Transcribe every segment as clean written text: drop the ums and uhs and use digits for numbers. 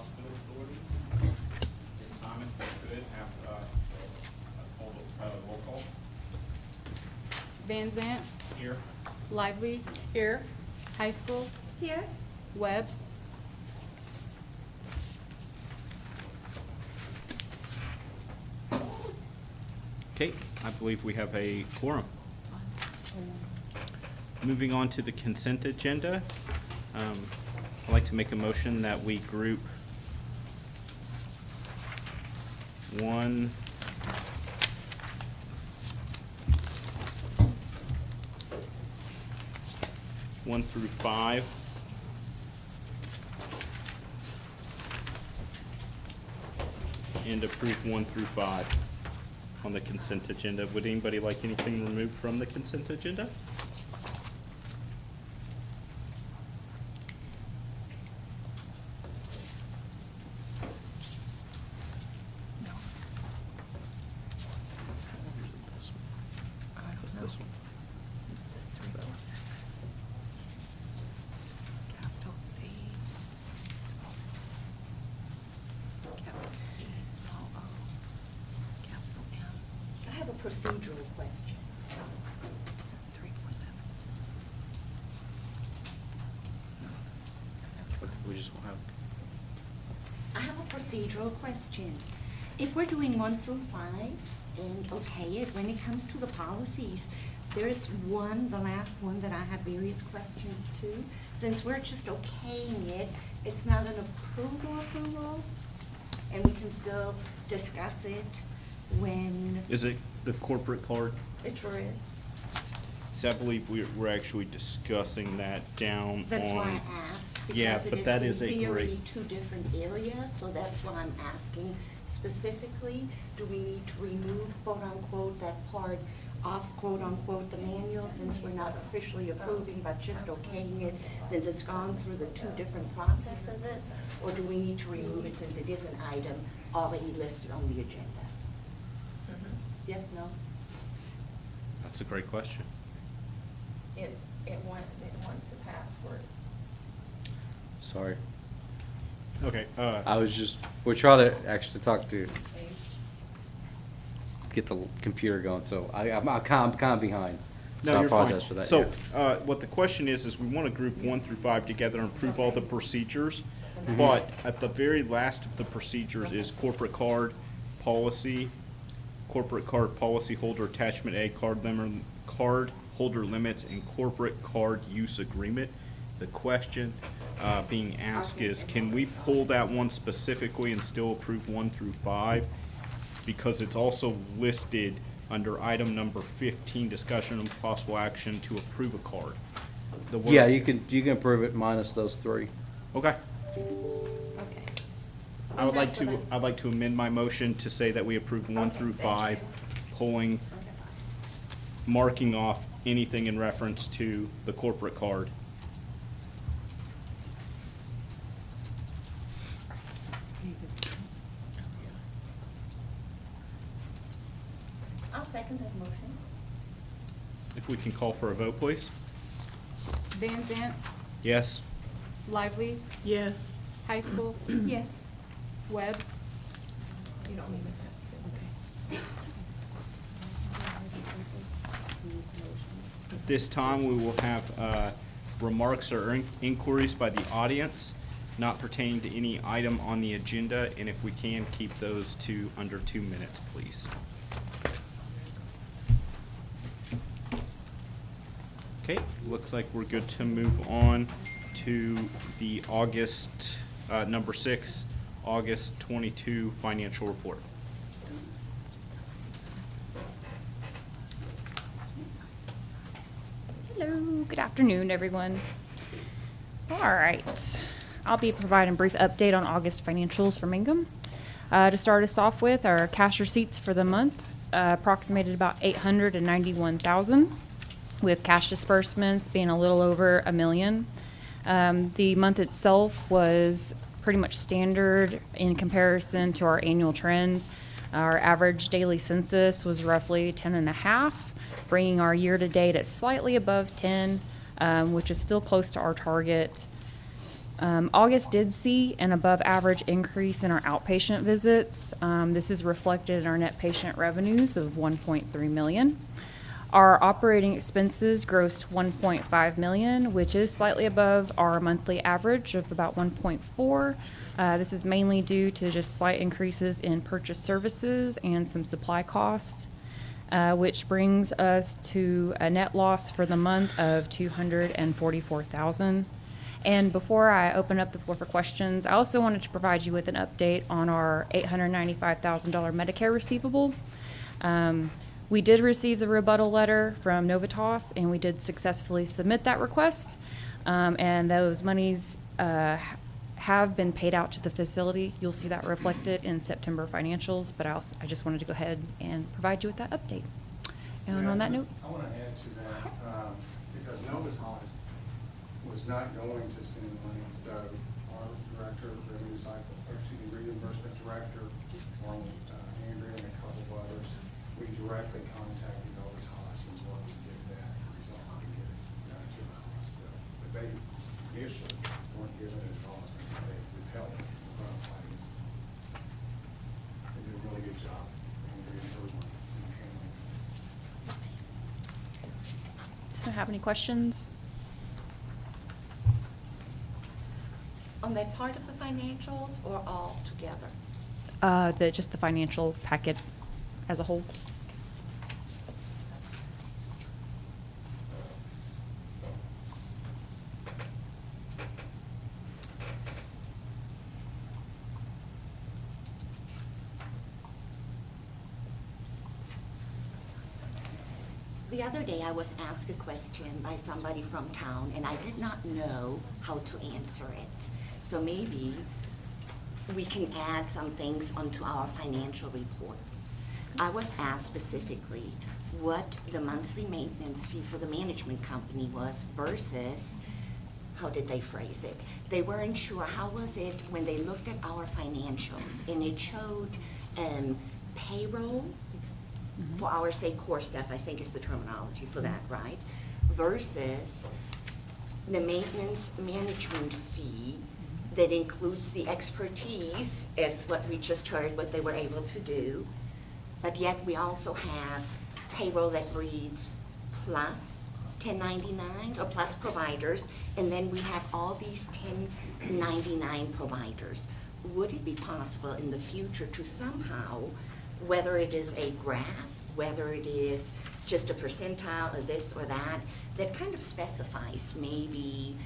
Hospital Authority. This time, if we could have a roll call. Van Zant, Here. Lively, here. High School, Here. Webb. Okay, I believe we have a quorum. Moving on to the consent agenda, I'd like to make a motion that we group one through 5. And approve 1 through 5 on the consent agenda. Would anybody like anything removed from the consent agenda? What's this one? Capital C. Capital C, small o, capital M. I have a procedural question. 347. We just won't have. I have a procedural question. If we're doing 1 through 5 and okay it, when it comes to the policies, there's one, the last one, that I have various questions to. Since we're just okaying it, it's not an approval, and we can still discuss it when Is it the corporate card? it sure is. So I believe we're actually discussing that down on. That's why I asked, Yeah, because but it that is is in a theory great. 2 different areas, so that's why I'm asking specifically. Do we need to remove quote-unquote that part off quote-unquote the manual, since we're not officially approving but just okaying it, since it's gone through the 2 different processes? Or do we need to remove it since it is an item already listed on the agenda? Yes, no? That's a great question. It wants a password. Sorry. Okay, I was just, we're trying to actually talk to, get the computer going, so I'm kind of behind. So no, I you're fine. apologize for that. So, yeah. what the question is we want to group 1 through 5 together and approve all the procedures. Mm-hmm. But at the very last of the procedures is corporate card policy, holder attachment A, card holder limits, and corporate card use agreement. The question being asked is, can we pull that one specifically and still approve 1 through 5? Because it's also listed under item number 15, discussion and possible action to approve a card. The word- Yeah, you can approve it minus those 3. Okay. Okay. I would And like that's what I'd like to amend my motion to say that we approve 1 through 5, pulling, marking off anything in reference to the corporate card. I'll second that motion. If we can call for a vote, please. Van Zant, Yes? Lively, Yes. High School, Yes. Webb. You don't even have to. At this time, we will have remarks or inquiries by the audience not pertaining to any item on the agenda, and if we can, keep those to under 2 minutes, please. Okay, looks like we're good to move on to the August, number 6, August 22 financial report. Hello, good afternoon, everyone. All right, I'll be providing a brief update on August financials for Mangum. To start us off with, our cash receipts for the month approximated about $891,000, with cash disbursements being a little over $1 million. The month itself was pretty much standard in comparison to our annual trend. Our average daily census was roughly 10.5, bringing our year-to-date at slightly above 10, which is still close to our target. August did see an above-average increase in our outpatient visits. This is reflected in our net patient revenues of $1.3 million. Our operating expenses grossed $1.5 million, which is slightly above our monthly average of about 1.4. This is mainly due to just slight increases in purchase services and some supply costs, which brings us to a net loss for the month of $244,000. And before I open up the floor for questions, I also wanted to provide you with an update on our $895,000 Medicare receivable. We did receive the rebuttal letter from Novitas, and we did successfully submit that request. And those monies have been paid out to the facility. You'll see that reflected in September financials, but I just wanted to go ahead and provide you with that update. And on that note, I want to add to that, because Novitas was not going to send money, so our director, reimbursement director, along with Andrea and a couple of others, we directly contacted Novitas and worked to get that resolved and get it to the hospital. But they initially weren't given it at all, they withheld it from claims. They did a really good job in reimbursement and handling it. so have any questions? On that part of the financials or all together? Just the financial packet as a whole. The other day, I was asked a question by somebody from town, and I did not know how to answer it. So maybe we can add some things onto our financial reports. I was asked specifically what the monthly maintenance fee for the management company was versus, how did they phrase it? They weren't sure, how was it when they looked at our financials, and it showed payroll for our, say, core staff, I think is the terminology for that, right? Versus the maintenance management fee that includes the expertise, as what we just heard, what they were able to do. But yet we also have payroll that reads plus 1099s or plus providers, and then we have all these 1099 providers. Would it be possible in the future to somehow, whether it is a graph, whether it is just a percentile of this or that, that kind of specifies maybe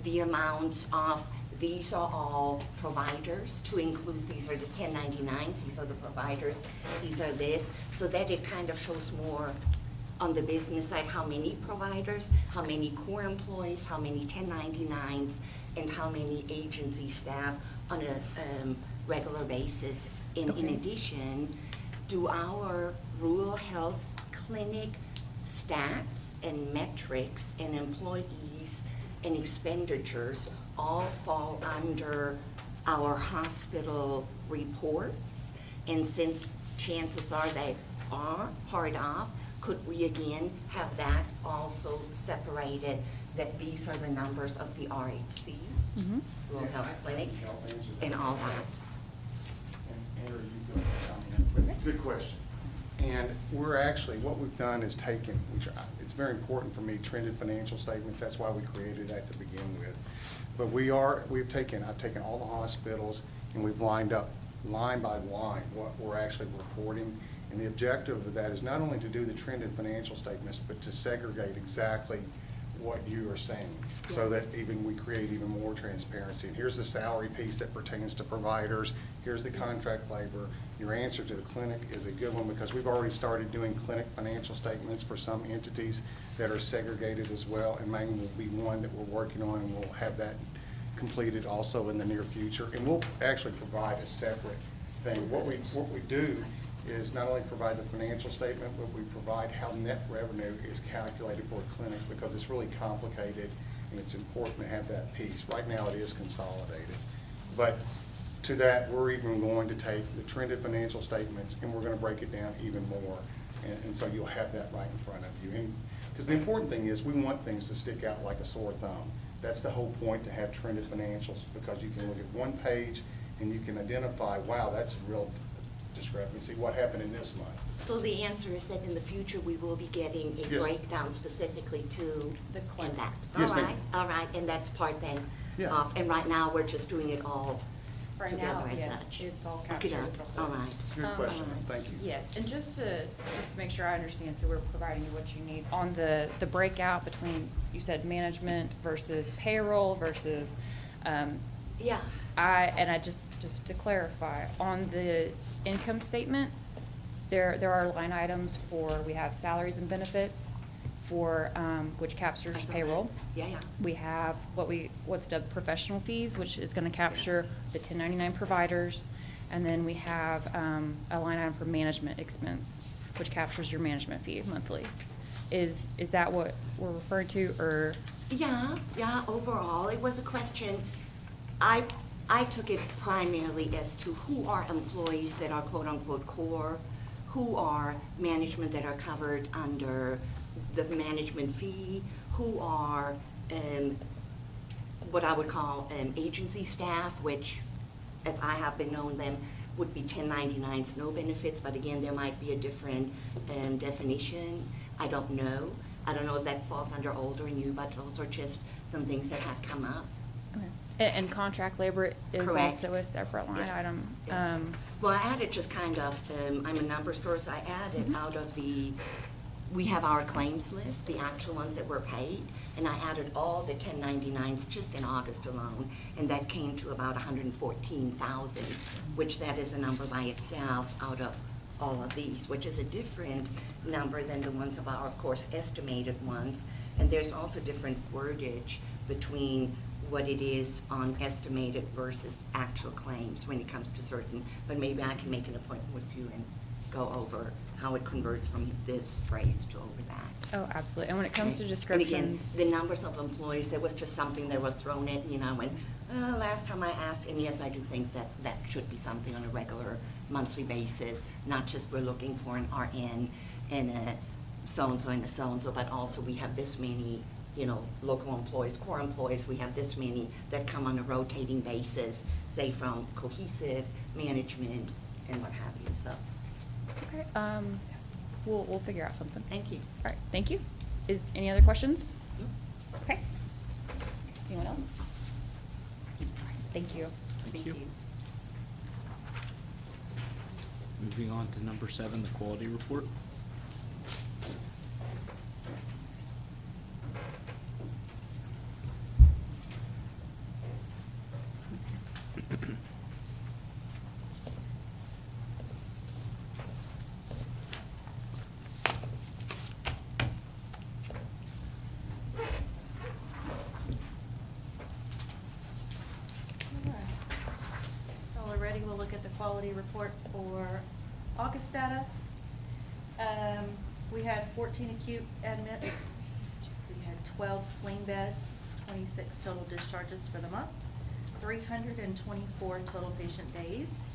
the amounts of these are all providers, to include these are the 1099s, these are the providers, these are this, so that it kind of shows more on the business side how many providers, how many core employees, how many 1099s, and how many agency staff on a regular basis. In addition, do our rural health clinic stats and metrics and employees and expenditures all fall under our hospital reports? And since chances are they are part of, could we again have that also separated, that these are the numbers of the RHC, rural health clinic, and all that? Andrew, you go chime in. But good question. And we're actually, what we've done is taken, which it's very important for me, trended financial statements. That's why we created that to begin with. But I've taken all the hospitals and we've lined up line by line what we're actually reporting. And the objective of that is not only to do the trended financial statements, but to segregate exactly what you are saying, so that even we create even more transparency. And here's the salary piece that pertains to providers. Here's the contract labor. Your answer to the clinic is a good one, because we've already started doing clinic financial statements for some entities that are segregated as well. And Mangum will be one that we're working on, and we'll have that completed also in the near future. And we'll actually provide a separate thing. What we do is not only provide the financial statement, but we provide how net revenue is calculated for a clinic, because it's really complicated and it's important to have that piece. Right now it is consolidated. But to that, we're even going to take the trended financial statements and we're going to break it down even more. And so you'll have that right in front of you. And because the important thing is we want things to stick out like a sore thumb. That's the whole point, to have trended financials, because you can look at one page and you can identify, wow, that's a real discrepancy, what happened in this month? So the answer is that in the future, we will be getting a Yes. breakdown specifically to The and that. Yes, All ma'am. right, all right, and that's part then Yeah. of, and right now, we're just doing it all Right together now, as yes, such. it's all Okay, captured as a all whole. right. Good question, thank you. Yes, and just to make sure I understand, so we're providing you what you need. On the breakout between, you said management versus payroll versus, Yeah, I just to clarify, on the income statement, there are line items for, we have salaries and benefits for, which I captures saw that. payroll. Yeah, yeah. We have what's dubbed professional fees, which is gonna capture the 1099 providers. And then we have, a line item for management expense, which captures your management fee monthly. Is that what we're referring to, or? Yeah, yeah, overall, it was a question, I took it primarily as to who are employees that are quote-unquote core, who are management that are covered under the management fee, who are, what I would call, agency staff, which, as I have been known them, would be 1099s, no benefits, but again, there might be a different, definition. I don't know. I don't know if that falls under old or new, but those are just some things that had come up. And contract labor is Correct. also a separate line Yes, item. yes. Well, I added just kind of, I'm a numbers store, so I added Mm-hmm. out of we have our claims list, the actual ones that were paid, and I added all the 1099s just in August alone, and that came to about 114,000, which that is a number by itself out of all of these, which is a different number than the ones of our, of course, estimated ones. And there's also different wordage between what it is on estimated versus actual claims when it comes to certain, but maybe I can make an appointment with you and go over how it converts from this phrase to over that. Oh, absolutely. And when it comes to And descriptions. again, the numbers of employees, there was just something that was thrown at me, and I went, last time I asked, and yes, I do think that that should be something on a regular monthly basis, not just we're looking for an RN and a so-and-so and a so-and-so, but also we have this many, local employees, core employees, we have this many that come on a rotating basis, say from cohesive management and what have you, so, Okay, we'll figure out something. thank you. All right, thank you. Is, any other questions? Okay. Anyone else? All right, thank you. Thank you. Moving on to number 7, the quality report. Y'all are ready, we'll look at the quality report for August data. We had 14 acute admits, we had 12 swing beds, 26 total discharges for the month, 324 total patient days,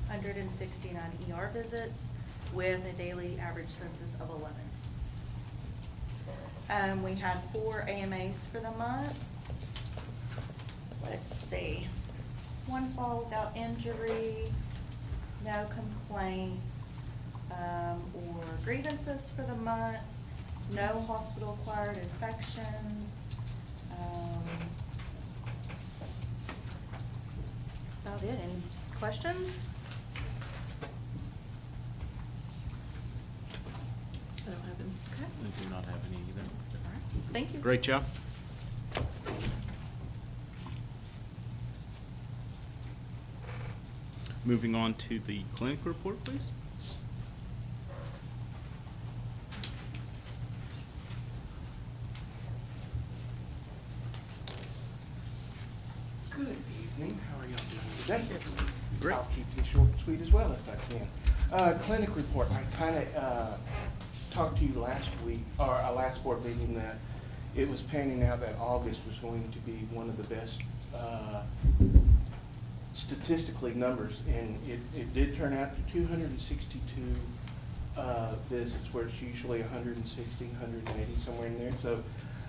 169 ER visits, with a daily average census of 11. We had 4 AMAs for the month. Let's see. 1 fall without injury, no complaints, or grievances for the month, no hospital-acquired infections. About it. Any questions? I don't have any. Okay. I do not have any either. All right. Thank you. Great job. Moving on to the clinic report, please. Good evening, how are y'all doing today? Great. I'll keep these short and sweet as well if I can. Clinic report, I kinda, talked to you last week, or last board meeting, that it was panning out that August was going to be one of the best, statistically numbers, and it did turn out to 262 visits, where it's usually 160, 180, somewhere in there. So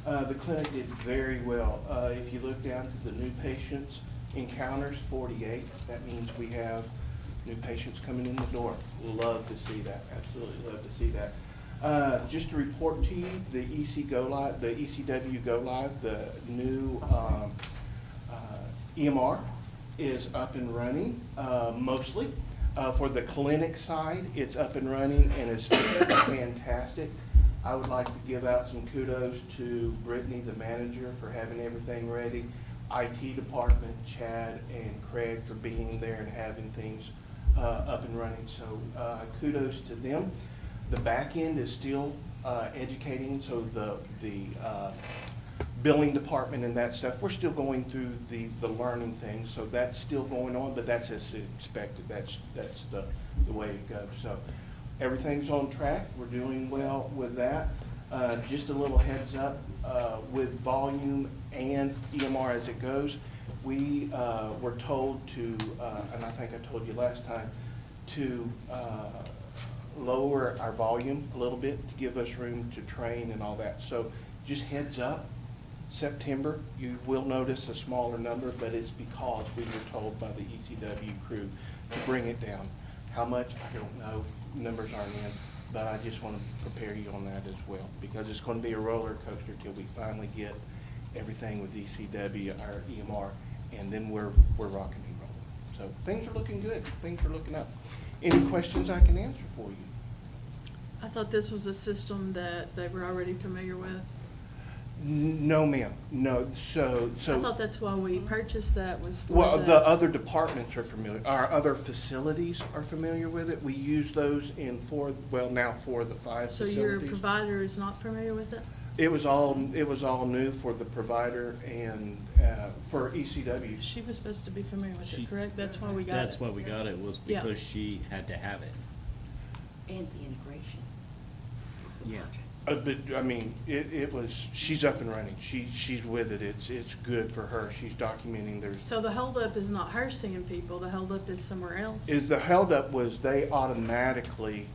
The clinic did very well. If you look down to the new patients encounters, 48, that means we have new patients coming in the door. Love to see that, absolutely love to see that. Just to report to you, the ECW Go Live, the new EMR is up and running, mostly. For the clinic side, it's up and running and it's fantastic. I would like to give out some kudos to Brittany, the manager, for having everything ready. IT department, Chad and Craig for being there and having things up and running. So kudos to them. The back end is still educating, so the billing department and that stuff, we're still going through the learning thing, so that's still going on, but that's as expected. That's the way it goes. So everything's on track. We're doing well with that. Just a little heads up, with volume and EMR as it goes, we were told to, and I think I told you last time, to lower our volume a little bit to give us room to train and all that. So just heads up, September, you will notice a smaller number, but it's because we were told by the ECW crew to bring it down. How much, I don't know, numbers aren't in, but I just want to prepare you on that as well, because it's going to be a roller coaster till we finally get everything with ECW, our EMR, and then we're rocking and rolling. So things are looking good, things are looking up. Any questions I can answer for you? I thought this was a system that they were already familiar with. No, ma'am, no, so. I thought that's why we purchased that, was for Well, the other departments are familiar, our other facilities are familiar with it. We use those in now for the 5 So facilities. your provider is not familiar with it? It was all new for the provider and, for ECW. She was supposed to be familiar with She- it, correct? That's why we got it. That's why we got it, was Yeah. because she had to have it. And the integration. of the Yeah. project. But, I mean, she's up and running. She's with it. It's good for her. She's documenting there's. So the holdup is not her seeing people, the holdup is somewhere else? The holdup was they automatically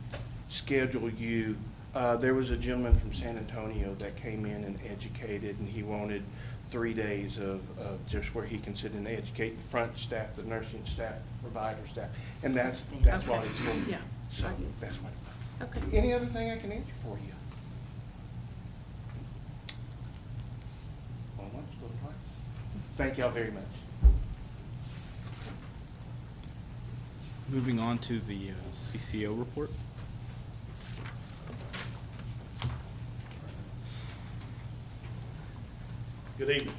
schedule you. There was a gentleman from San Antonio that came in and educated, and he wanted 3 days of just where he can sit and educate the front staff, the nursing staff, provider staff, and that's what Okay. it's for. Yeah. So that's what. Okay. Any other thing I can answer for you? Going once, going twice. Thank y'all very much. Moving on to the CCO report. Good evening.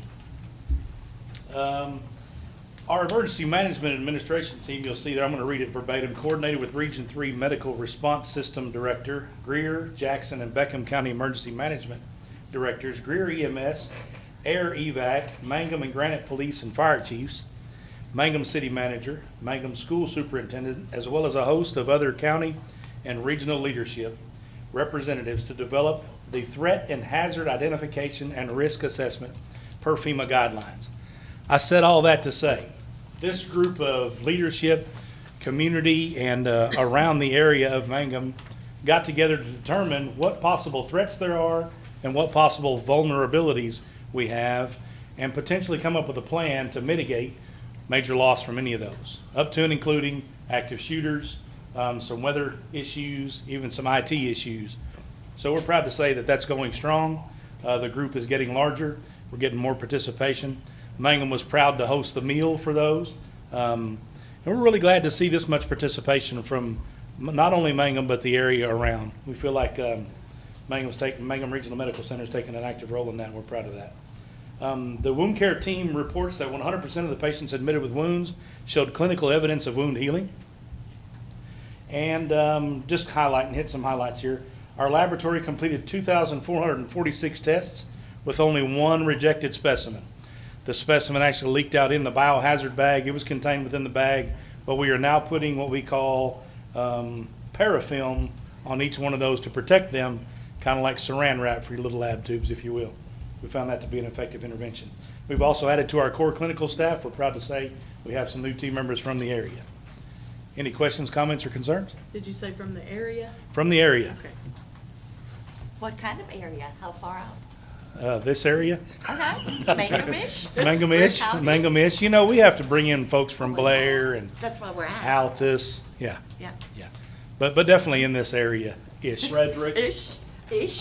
Our emergency management administration team, you'll see there, I'm going to read it verbatim, coordinated with Region 3 Medical Response System Director, Greer, Jackson, and Beckham County Emergency Management Directors, Greer EMS, Air EVAC, Mangum and Granite Police and Fire Chiefs, Mangum City Manager, Mangum School Superintendent, as well as a host of other county and regional leadership representatives to develop the threat and hazard identification and risk assessment per FEMA guidelines. I said all that to say, this group of leadership, community, and around the area of Mangum got together to determine what possible threats there are and what possible vulnerabilities we have, and potentially come up with a plan to mitigate major loss from any of those, up to and including active shooters, some weather issues, even some IT issues. So we're proud to say that that's going strong. The group is getting larger. We're getting more participation. Mangum was proud to host the meal for those. And we're really glad to see this much participation from not only Mangum, but the area around. We feel like Mangum Regional Medical Center is taking an active role in that, and we're proud of that. The wound care team reports that 100% of the patients admitted with wounds showed clinical evidence of wound healing. And just hit some highlights here. Our laboratory completed 2,446 tests with only one rejected specimen. The specimen actually leaked out in the biohazard bag. It was contained within the bag, but we are now putting what we call parafilm on each one of those to protect them, kind of like saran wrap for your little lab tubes, if you will. We found that to be an effective intervention. We've also added to our core clinical staff. We're proud to say we have some new team members from the area. Any questions, comments, or concerns? Did you say from the area? From the area. Okay. What kind of area? How far out? this area. Okay, Mangum-ish? Mangum-ish, We're happy. Mangum-ish. You know, we have to bring in folks from Blair and That's why we're asking. Altus, yeah, Yeah. yeah. But definitely in this area-ish. Frederick? Ish.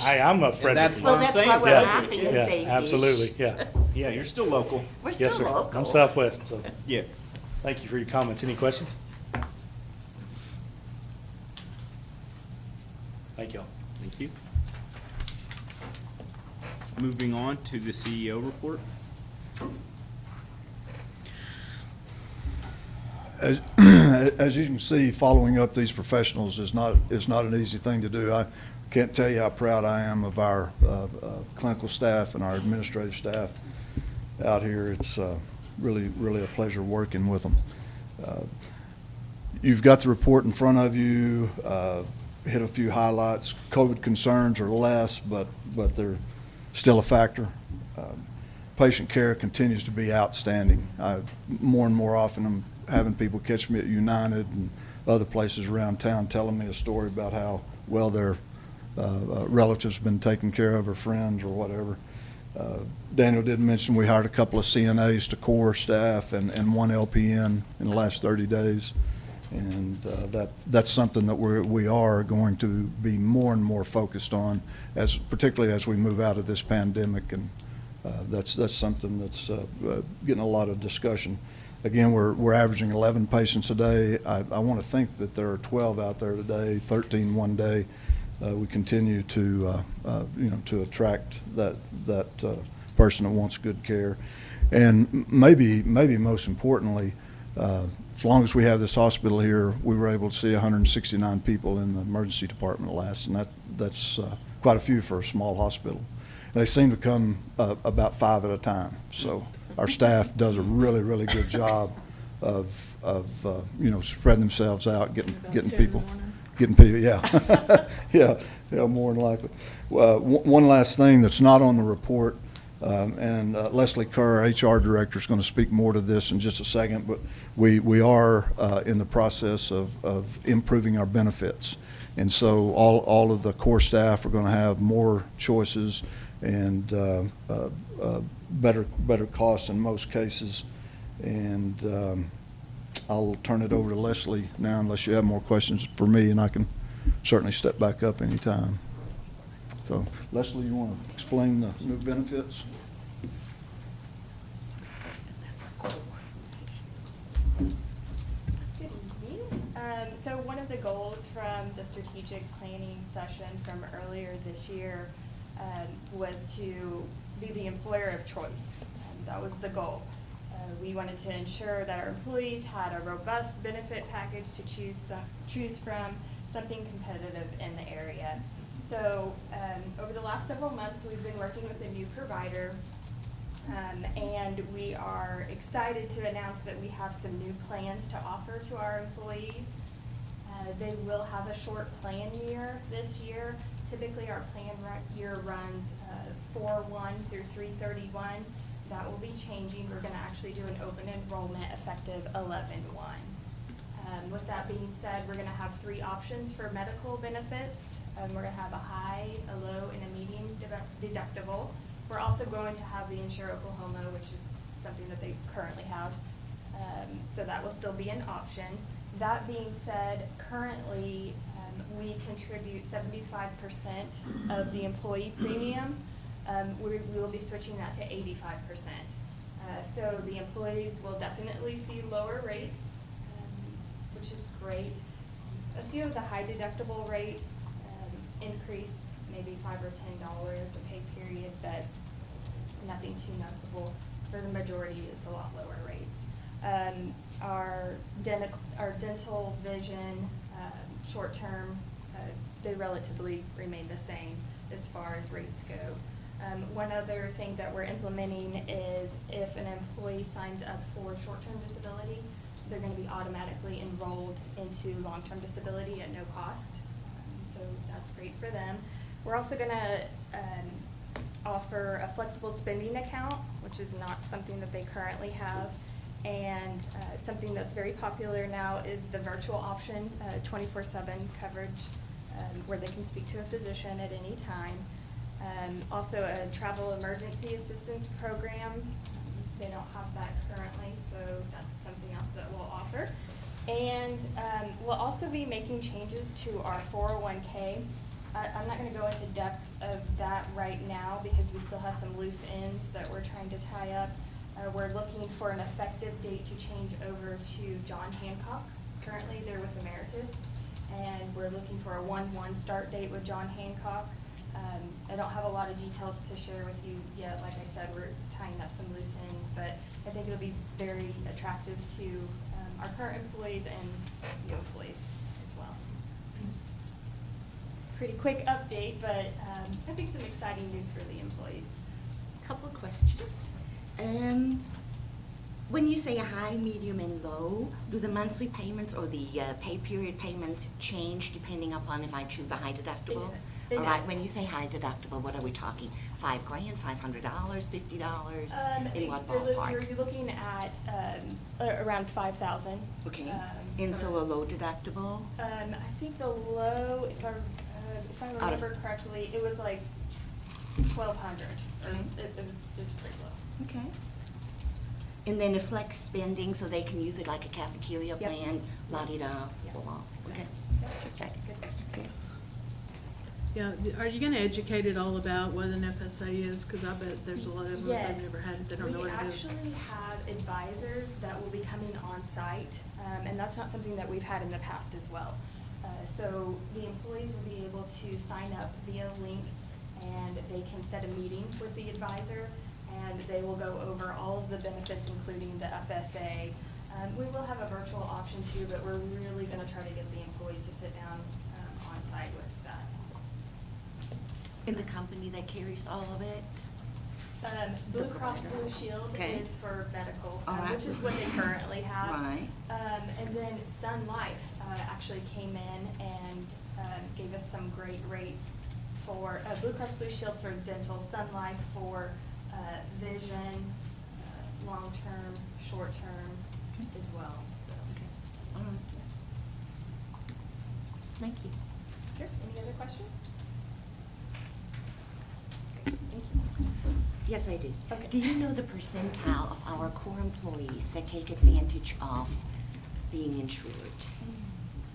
I'm a Frederick. that's Well, I'm that's saying, why we're yeah, laughing and yeah, saying ish. absolutely, yeah. Yeah, you're still local. We're Yes, still sir. local. I'm Southwest, so Yeah. thank you for your comments. Any questions? Thank y'all. Thank you. Moving on to the CEO report. As you can see, following up these professionals is not an easy thing to do. I can't tell you how proud I am of our clinical staff and our administrative staff out here. It's really a pleasure working with them. You've got the report in front of you. Hit a few highlights. COVID concerns are less, but they're still a factor. Patient care continues to be outstanding. More and more often I'm having people catch me at United and other places around town telling me a story about how well their relatives have been taken care of, or friends or whatever. Daniel did mention we hired a couple of CNAs to core staff and one LPN in the last 30 days. And that's something that we are going to be more and more focused on, particularly as we move out of this pandemic. And that's something that's getting a lot of discussion. Again, we're averaging 11 patients a day. I want to think that there are 12 out there today, 13 one day. We continue to to attract that person that wants good care, and maybe most importantly, as long as we have this hospital here, we were able to see 169 people in the emergency department last, and that's quite a few for a small hospital. And they seem to come about 5 at a time. So our staff does a really good job of spreading themselves out, getting people. Yeah, yeah, more than likely. One last thing that's not on the report, and Leslie Kerr, our HR director, is going to speak more to this in just a second, but we are in the process of improving our benefits. And so all of the core staff are going to have more choices and better costs in most cases. And I'll turn it over to Leslie now, unless you have more questions for me, and I can certainly step back up anytime. So, Leslie, you want to explain the new benefits? Good evening. So one of the goals from the strategic planning session from earlier this year was to be the employer of choice. That was the goal. We wanted to ensure that our employees had a robust benefit package to choose from, something competitive in the area. So over the last several months, we've been working with a new provider, and we are excited to announce that we have some new plans to offer to our employees. They will have a short plan year this year. Typically, our plan year runs 4/1 through 3/31. That will be changing. We're going to actually do an open enrollment effective 11/1. With that being said, we're going to have 3 options for medical benefits. We're going to have a high, a low, and a medium deductible. We're also going to have the Insure Oklahoma, which is something that they currently have. So that will still be an option. That being said, currently we contribute 75% of the employee premium. We will be switching that to 85%. So the employees will definitely see lower rates, which is great. A few of the high deductible rates increase maybe $5 or $10 a pay period, but nothing too noticeable. For the majority, it's a lot lower rates. Our dental, vision, short-term, they relatively remain the same as far as rates go. One other thing that we're implementing is if an employee signs up for short-term disability, they're going to be automatically enrolled into long-term disability at no cost. So that's great for them. We're also going to offer a flexible spending account, which is not something that they currently have. And something that's very popular now is the virtual option, 24/7 coverage, where they can speak to a physician at any time. Also a travel emergency assistance program. They don't have that currently, so that's something else that we'll offer. And we'll also be making changes to our 401K. I'm not going to go into depth of that right now because we still have some loose ends that we're trying to tie up. We're looking for an effective date to change over to John Hancock. Currently, they're with Emeritus, and we're looking for a 1/1 start date with John Hancock. I don't have a lot of details to share with you yet. Like I said, we're tying up some loose ends, but I think it'll be very attractive to our current employees and new employees as well. It's a pretty quick update, but I think some exciting news for the employees. Couple of questions. When you say high, medium, and low, do the monthly payments or the pay period payments change depending upon if I choose a high deductible? It All right, does. when you say high deductible, what are we talking? $5,000, $500, $50? In what ballpark? You're looking at around 5,000. Okay, and so a low deductible? I think the low, if I Out of- remember correctly, it was like 1,200, or Okay. it was pretty low. Okay. And then a flex spending, so they can use it like a cafeteria Yep. plan, la-di-da, Yep. blah. Okay, Yep. just checking. Okay. Yeah, are you gonna educate it all about what an FSA is? Cause I bet there's a lot of them that have Yes. never had it, they don't know what it is. We actually have advisors that will be coming on site, and that's not something that we've had in the past as well. So the employees will be able to sign up via link, and they can set a meeting with the advisor, and they will go over all of the benefits, including the FSA. We will have a virtual option too, but we're really gonna try to get the employees to sit down on site with that. And the company that carries all of it? Blue Cross provider. Blue Shield Okay. is for medical, All right. which is what they currently have. Right. And then Sun Life actually came in and gave us some great rates for Blue Cross Blue Shield for dental, Sun Life for vision, long-term, short-term as well. So. All right. Thank you. Sure. Any other questions? Yes, I do. Okay. Do you know the percentile of our core employees that take advantage of being insured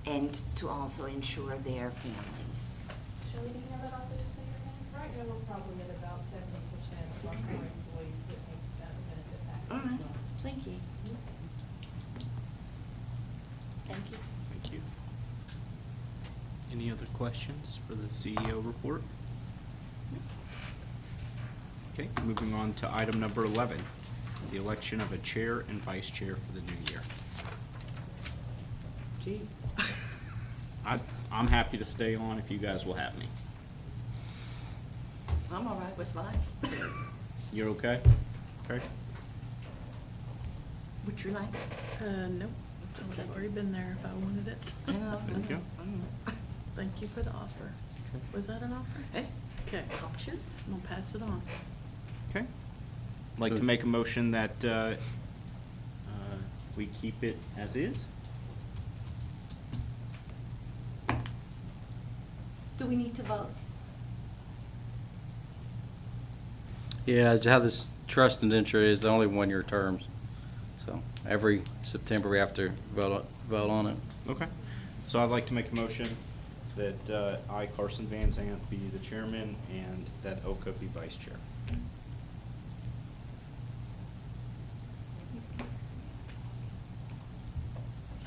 and to also insure their families? Shelley, do you have that off the top of your head? Right now, we're probably at about 70% of our current employees that take that benefit All package right, as well. thank you. Thank you. Thank you. Any other questions for the CEO report? Okay, moving on to item number 11, the election of a chair and vice chair for the new year. Gee. I'm happy to stay on if you guys will have me. I'm all right with vice. You're okay? Okay. Would you like? Nope, I've already been there if I wanted it. I know, I Thank you. know, I know. Thank you for the offer. Okay. Was that an offer? Hey, Okay, options? I'm gonna pass it on. Okay. I'd like to make a motion that we keep it as is. Do we need to vote? Yeah, how this trust indenture is, the only one-year terms. So every September, we have to vote on it. Okay. So I'd like to make a motion that I, Carson Van Zant, be the chairman and that Oka be vice chair.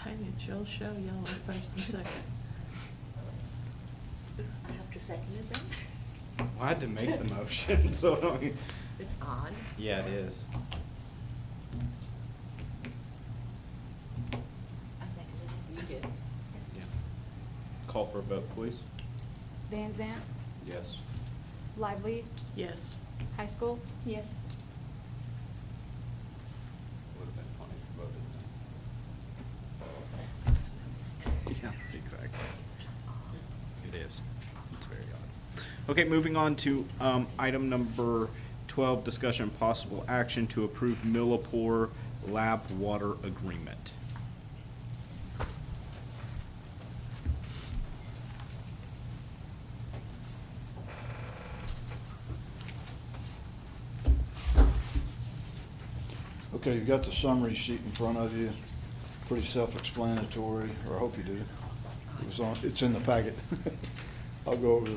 Hey, it's your show, y'all are first and second. I have to second it then? I had to make the motion, so. It's odd. Yeah, it is. I seconded it. You did. Yeah. Call for a vote, please. Van Zant, Yes. Lively, Yes. High School, Yes. Would have been funny if you voted. Yeah, exactly. It's just odd. It is. It's very odd. Okay, moving on to item number 12, discussion and possible action to approve Millipore lab water agreement. Okay, you've got the summary sheet in front of you, pretty self-explanatory, or I hope you do. It's in the packet. I'll go over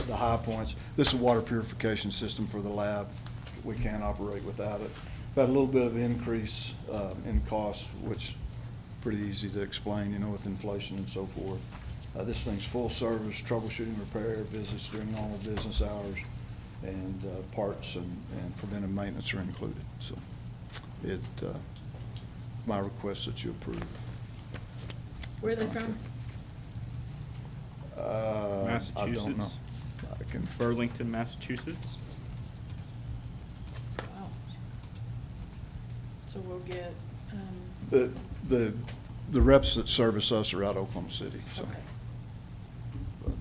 the high points. This is a water purification system for the lab. We can't operate without it. Had a little bit of increase in cost, which pretty easy to explain, you know, with inflation and so forth. This thing's full service, troubleshooting, repair, visits during normal business hours, and parts and preventive maintenance are included. So my request that you approve. Where are they from? I don't know. Massachusetts. I can, Burlington, Massachusetts. Wow. So we'll get, the reps that service us are out of Oklahoma City, so. okay. But-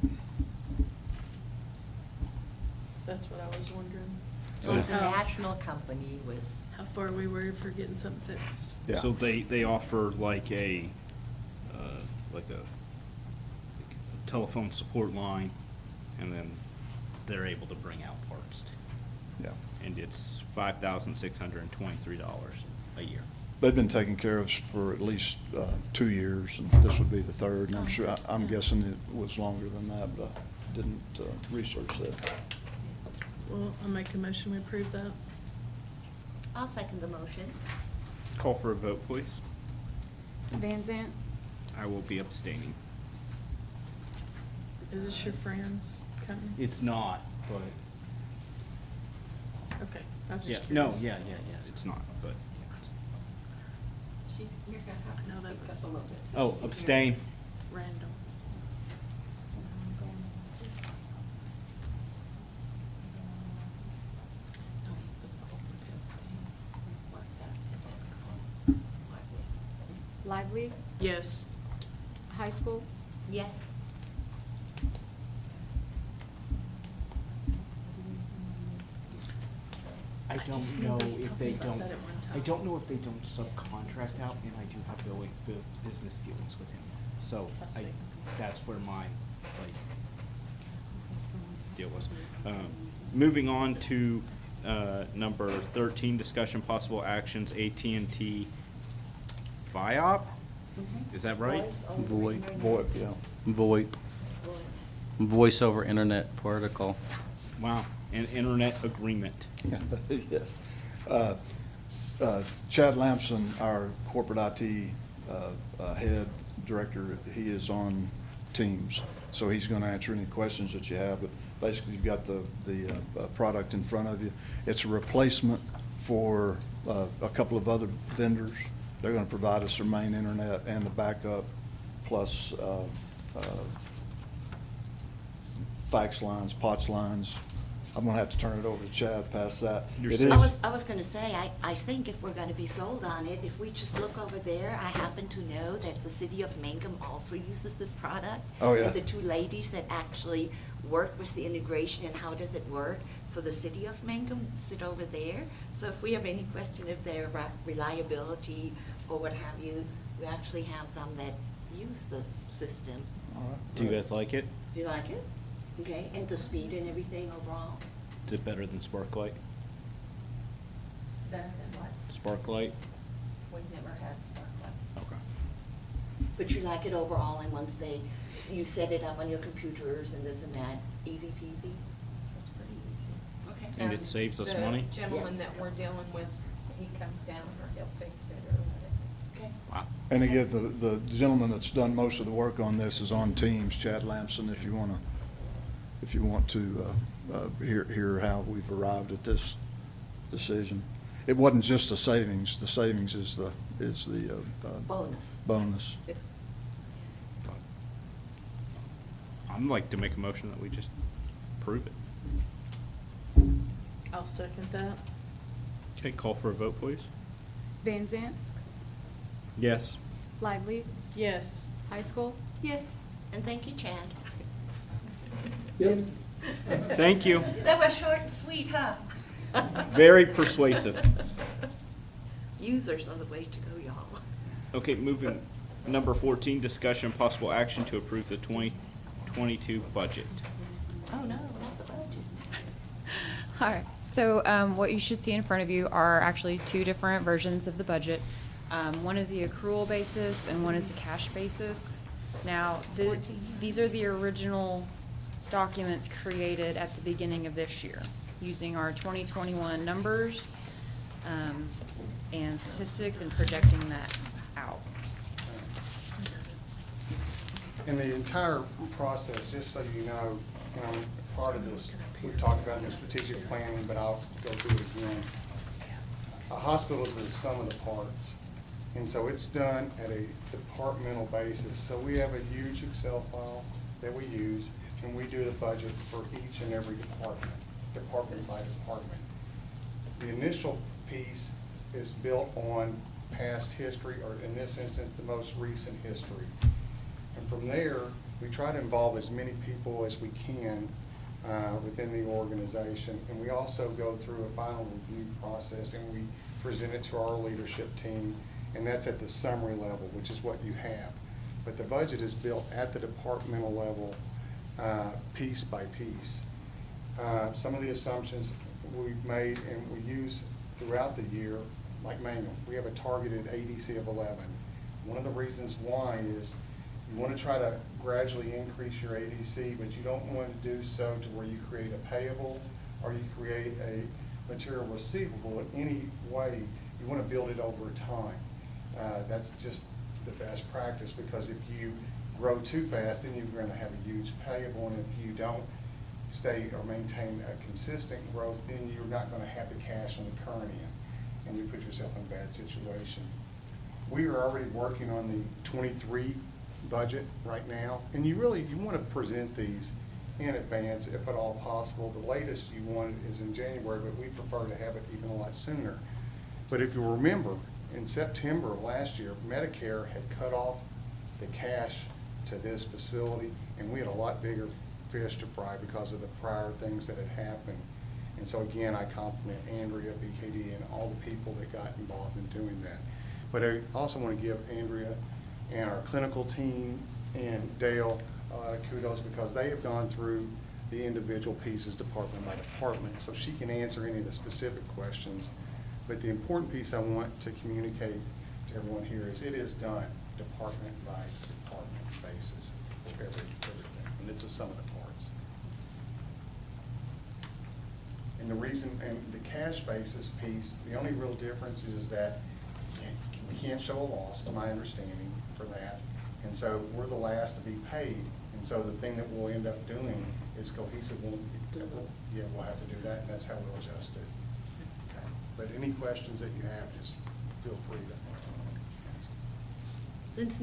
That's what I was wondering. So it's a How- national company with, How far we were for getting something fixed. Yeah. So they offer like a telephone support line, and then they're able to bring out parts too. Yeah. And it's $5,623 a year. They've been taking care of us for at least 2 years, and this would be the third, and I'm sure, I'm guessing it was longer than that, but I didn't research that. Well, I'll make a motion, we approve that. I'll second the motion. Call for a vote, please. Van Zant, I will be abstaining. Is this your friend's company? It's not, but. Okay, I was Yeah, just no, curious. yeah, it's not, but. You're gonna have No, to that speak was- up a little bit. so Oh, she can abstain. hear. Random. Lively, Yes. high school, Yes. I just don't knew know we was if talking they about don't, that at one I time. don't know if they don't subcontract out, and I do have business dealings with him. So I see. that's where my, like, deal was. Moving on to, number 13, discussion possible actions, AT&T FiOp? Is that right? Voice over VoIP. internet. VoIP, yeah. VoIP, VoIP. voice over internet protocol. Wow, an internet agreement. Yes. Chad Lamson, our corporate IT head director, he is on Teams, so he's going to answer any questions that you have. But basically, you've got the product in front of you. It's a replacement for a couple of other vendors. They're going to provide us their main internet and the backup, plus fax lines, POTS lines. I'm gonna have to turn it over to Chad past that. You're It saying- is, I was gonna say, I think if we're gonna be sold on it, if we just look over there, I happen to know that the city of Mangum also uses this product. Oh, yeah? And the two ladies that actually work with the integration and how does it work for the city of Mangum sit over there. So if we have any question of their reliability or what have you, we actually have some that use the system. all right. Do you guys like it? Do you like it? Okay, and the speed and everything overall? Is it better than Sparklight? Better than what? Sparklight? We've never had Sparklight. Okay. But you like it overall, and once you set it up on your computers and this and that, easy peasy? It's pretty easy. Okay. And it saves us money? The gentleman Yes. that we're dealing with, he comes down or he'll fix it or whatever. Okay. Wow. And again, the gentleman that's done most of the work on this is on Teams, Chad Lamson, if you want to hear how we've arrived at this decision. It wasn't just the savings is the Bonus. bonus. I'd like to make a motion that we just approve it. I'll second that. Okay, call for a vote, please. Van Zant, Yes. Lively, Yes. high school, Yes, and thank you, Chad. Thank you. That was short and sweet, huh? Very persuasive. Users are the way to go, y'all. Okay, moving, number 14, discussion possible action to approve the 2022 budget. Oh, no, not the budget. All right, So what you should see in front of you are actually two different versions of the budget. One is the accrual basis and one is the cash basis. Now, these are the original documents created at the beginning of this year, using our 2021 numbers and statistics and projecting that out. In the entire process, just so you know, part of this, we've talked about in the strategic planning, but I'll go through it again. A hospital is the sum of the parts, and so it's done at a departmental basis. So we have a huge Excel file that we use, and we do the budget for each and every department by department. The initial piece is built on past history, or in this instance, the most recent history. And from there, we try to involve as many people as we can within the organization. And we also go through a final review process, and we present it to our leadership team, and that's at the summary level, which is what you have. But the budget is built at the departmental level, piece by piece. Some of the assumptions we've made and we use throughout the year, like Mangum, we have a targeted ADC of 11. One of the reasons why is you want to try to gradually increase your ADC, but you don't want to do so to where you create a payable or you create a material receivable in any way. You want to build it over time. That's just the best practice, because if you grow too fast, then you're going to have a huge payable, and if you don't stay or maintain a consistent growth, then you're not going to have the cash on the current end, and you put yourself in a bad situation. We are already working on the 23 budget right now, and you want to present these in advance if at all possible. The latest you want is in January, but we prefer to have it even a lot sooner. But if you remember, in September of last year, Medicare had cut off the cash to this facility, and we had a lot bigger fish to fry because of the prior things that had happened. And so again, I compliment Andrea, BKD, and all the people that got involved in doing that. But I also want to give Andrea and our clinical team and Dale kudos, because they have gone through the individual pieces department by department, so she can answer any of the specific questions. But the important piece I want to communicate to everyone here is it is done department by department basis for everything, and it's a sum of the parts. And the reason, and the cash basis piece, the only real difference is that we can't show a loss, to my understanding, for that. And so we're the last to be paid. And so the thing that we'll end up doing is cohesive. We'll have to do that, and that's how we'll adjust it. Okay. But any questions that you have, just feel free to ask. Since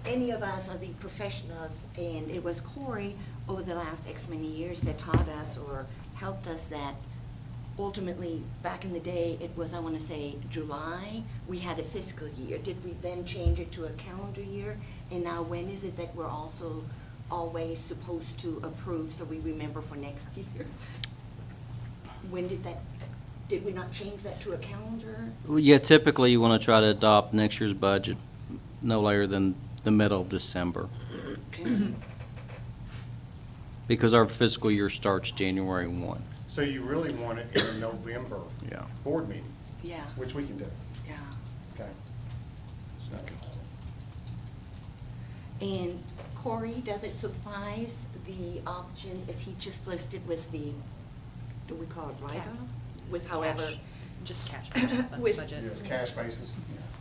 any of us are the professionals, and it was Corey over the last X many years that taught us or helped us that ultimately, back in the day, it was, I want to say, July, we had a fiscal year. Did we then change it to a calendar year? And now when is it that we're also always supposed to approve so we remember for next year? When did we not change that to a calendar? Well, yeah, typically you want to try to adopt next year's budget no later than the middle of December. Okay. Because our fiscal year starts January 1. So you really want it in a November Yeah. board meeting? Yeah. Which we can do. Yeah. Okay. And Corey, does it suffice the option, is he just listed with the, do we call it write-off? With however. Cash. Just cash basis, that's the With budget. Yes, cash basis.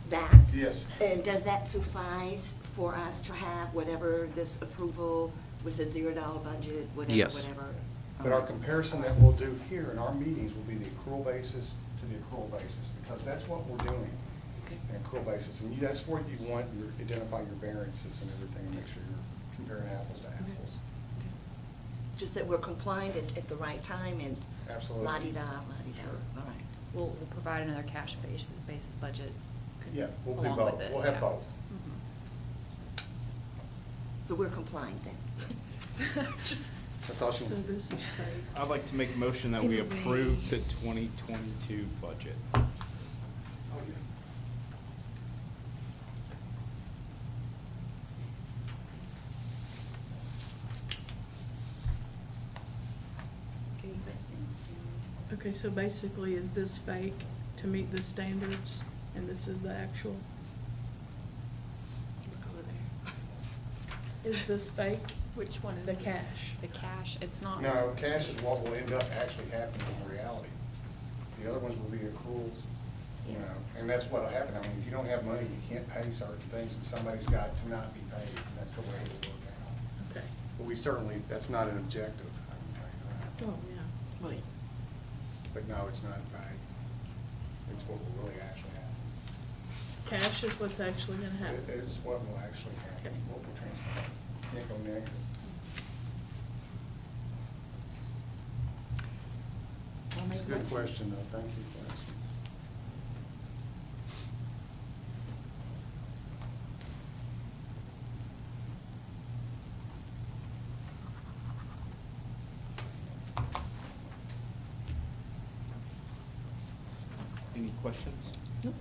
that? Yes. And does that suffice for us to have whatever this approval was a $0 budget, whatever, Yes. whatever? But our comparison that we'll do here in our meetings will be the accrual basis to the accrual basis, because that's what we're doing, an accrual basis. And that's where you want your, identify your variances and everything, and make sure you're comparing apples to apples. Just that we're compliant at the right time and Absolutely. la-di-da, la-di-da. Sure. All right. We'll provide another cash basis budget. Yeah, we'll do along both. with it, We'll have yeah. both. So we're compliant then? That's all she So wants. this is fake. I'd like to make a motion that we approve the 2022 budget. Oh, yeah. Any questions? Okay, so basically, is this fake to meet the standards, and this is the actual? Look over there. Is this fake? Which one is The it? cash. The cash, it's not. No, cash is what will end up actually happening in reality. The other ones will be accruals, you know, and that's what'll happen. I mean, if you don't have money, you can't pay certain things, and somebody's got to not be paid, and that's the way it'll work out. Okay. But we certainly, that's not an objective, I can tell you that. Oh, yeah. Wait. But no, it's not vague. It's what will really actually happen. Cash is what's actually gonna happen. It is what will actually happen, Okay. what will transpire. Can't go negative. It's a good question, though. Thank you for asking. Any questions? Nope.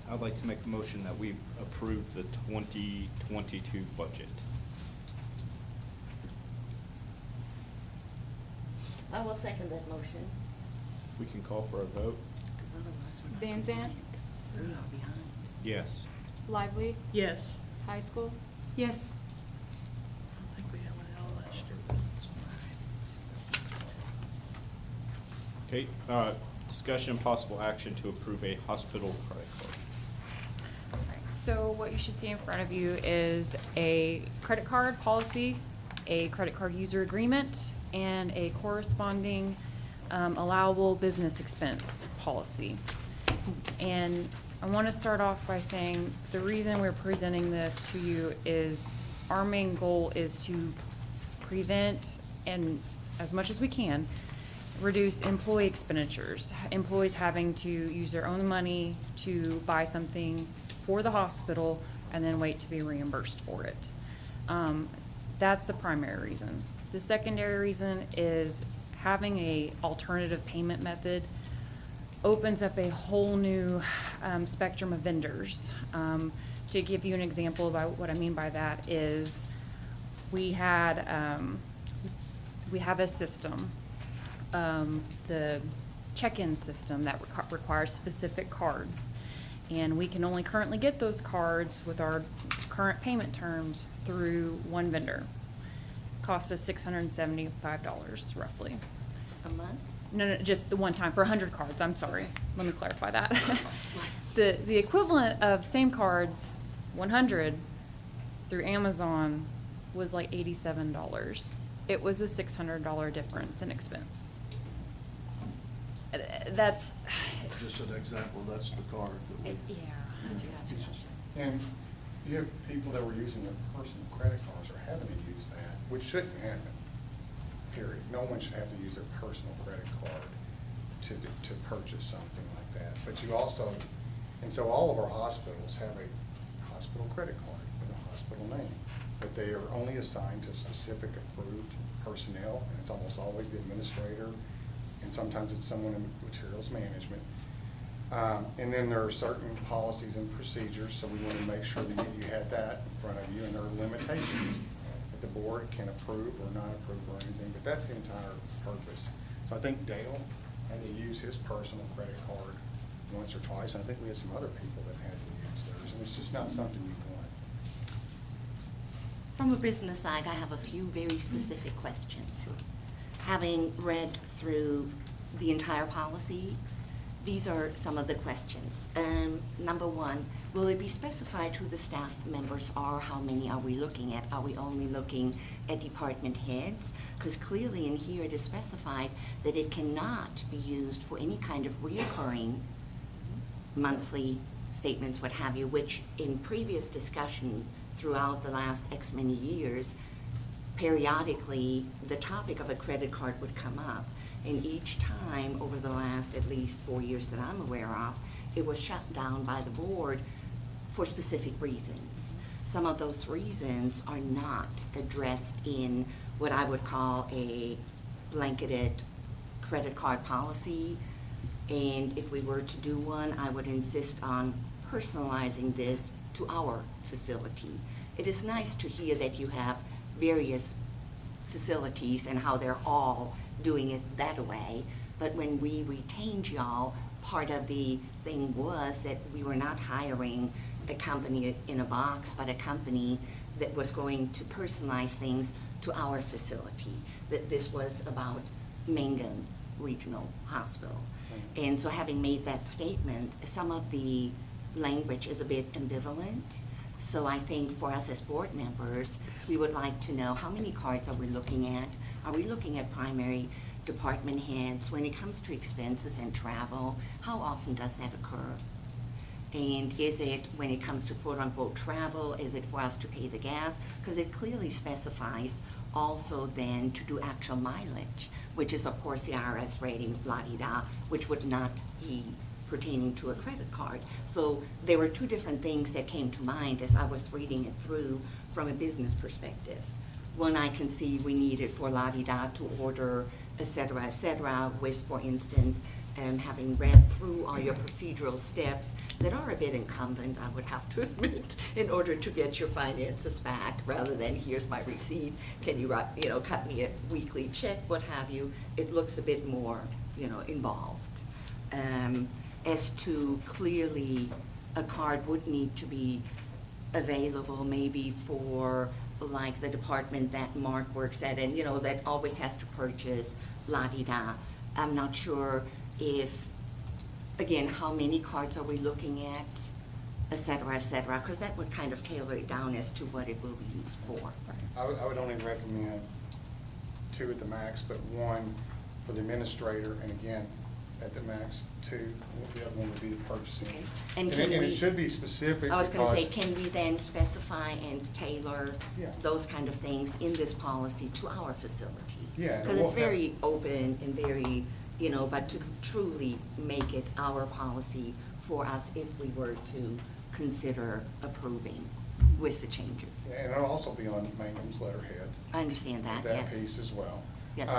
I'd like to make a motion that we approve the 2022 budget. I will second that motion, We can call for a vote? Because otherwise we're not. Van Zandt? compliant. We are behind. Yes. Lively, Yes. high school, Yes. I don't think we had one at all last year, but Okay, discussion and possible action to approve a hospital credit card. So what you should see in front of you is a credit card policy, a credit card user agreement, and a corresponding allowable business expense policy. And I want to start off by saying the reason we're presenting this to you is our main goal is to prevent, and as much as we can, reduce employee expenditures. Employees having to use their own money to buy something for the hospital and then wait to be reimbursed for it. That's the primary reason. The secondary reason is having a alternative payment method opens up a whole new spectrum of vendors. To give you an example about what I mean by that is we have a system, the check-in system that requires specific cards. And we can only currently get those cards with our current payment terms through one vendor. Cost us $675 roughly. a month. No, just the one time for 100 cards. I'm sorry. Let me clarify that. The equivalent of same cards, 100 through Amazon was like $87. It was a $600 difference in expense. That's. Just an example, that's the card that we. And you have people that were using their personal credit cards or having to use that, which shouldn't happen, period. No one should have to use their personal credit card to purchase something like that. But you also, and so all of our hospitals have a hospital credit card with a hospital name, but they are only assigned to specific approved personnel, and it's almost always the administrator, and sometimes it's someone in materials management. And then there are certain policies and procedures, so we want to make sure that you have that in front of you, and there are limitations that the board can approve or not approve or anything, but that's the entire purpose. So I think Dale had to use his personal credit card once or twice, and I think we had some other people that had to use theirs, and it's just not something you want. From a business side, I have a few very specific questions. Having read through the entire policy, these are some of the questions. Number one, will it be specified who the staff members are? How many are we looking at? Are we only looking at department heads? Because clearly in here it is specified that it cannot be used for any kind of reoccurring monthly statements, what have you, which in previous discussion throughout the last X many years, periodically the topic of a credit card would come up. And each time over the last at least 4 years that I'm aware of, it was shut down by the board for specific reasons. Some of those reasons are not addressed in what I would call a blanketed credit card policy. And if we were to do one, I would insist on personalizing this to our facility. It is nice to hear that you have various facilities and how they're all doing it that way. But when we retained y'all, part of the thing was that we were not hiring a company in a box, but a company that was going to personalize things to our facility. That this was about Mangum Regional Hospital. And so having made that statement, some of the language is a bit ambivalent. So I think for us as board members, we would like to know how many cards are we looking at? Are we looking at primary department heads? When it comes to expenses and travel, how often does that occur? And is it, when it comes to quote-unquote travel, is it for us to pay the gas? Because it clearly specifies also then to do actual mileage, which is of course the IRS rating, la-di-da, which would not be pertaining to a credit card. So there were two different things that came to mind as I was reading it through from a business perspective. One, I can see we needed for la-di-da to order, et cetera, with, for instance, having read through all your procedural steps that are a bit incumbent, I would have to admit, in order to get your finances back, rather than here's my receipt, can you write, cut me a weekly check, what have you. It looks a bit more, involved. As to clearly, a card would need to be available maybe for like the department that Mark works at, and that always has to purchase la-di-da. I'm not sure if, again, how many cards are we looking at, et cetera, because that would kind of tailor it down as to what it will be used for. I would only recommend 2 at the max, but 1 for the administrator, and again, at the max 2, the other one would be the purchasing. Okay. And it should be specific. I was going to say, because- can we then specify and tailor Yeah. those kind of things in this policy to our facility? Yeah, and Because we'll it's have- very open and very, but to truly make it our policy for us if we were to consider approving with the changes. Yeah, and it'll also be on Mangum's letterhead. I understand that, That yes. piece as well. Yes.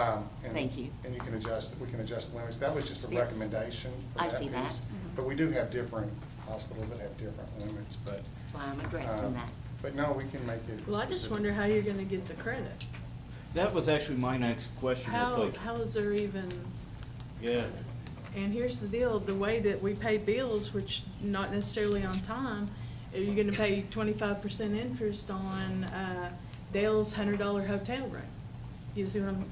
And- Thank you. And we can adjust the limits. That was just a Yes. recommendation for I that see that. piece. Mhm. But we do have different hospitals that have different limits, but. That's why I'm addressing that. But no, we can make it. Well, I just specific. wonder how you're gonna get the credit. That was actually my next question, was like, How is there even, yeah, and here's the deal, the way that we pay bills, which not necessarily on time, are you gonna pay 25% interest on, Dale's $100 hotel room? You see what I'm,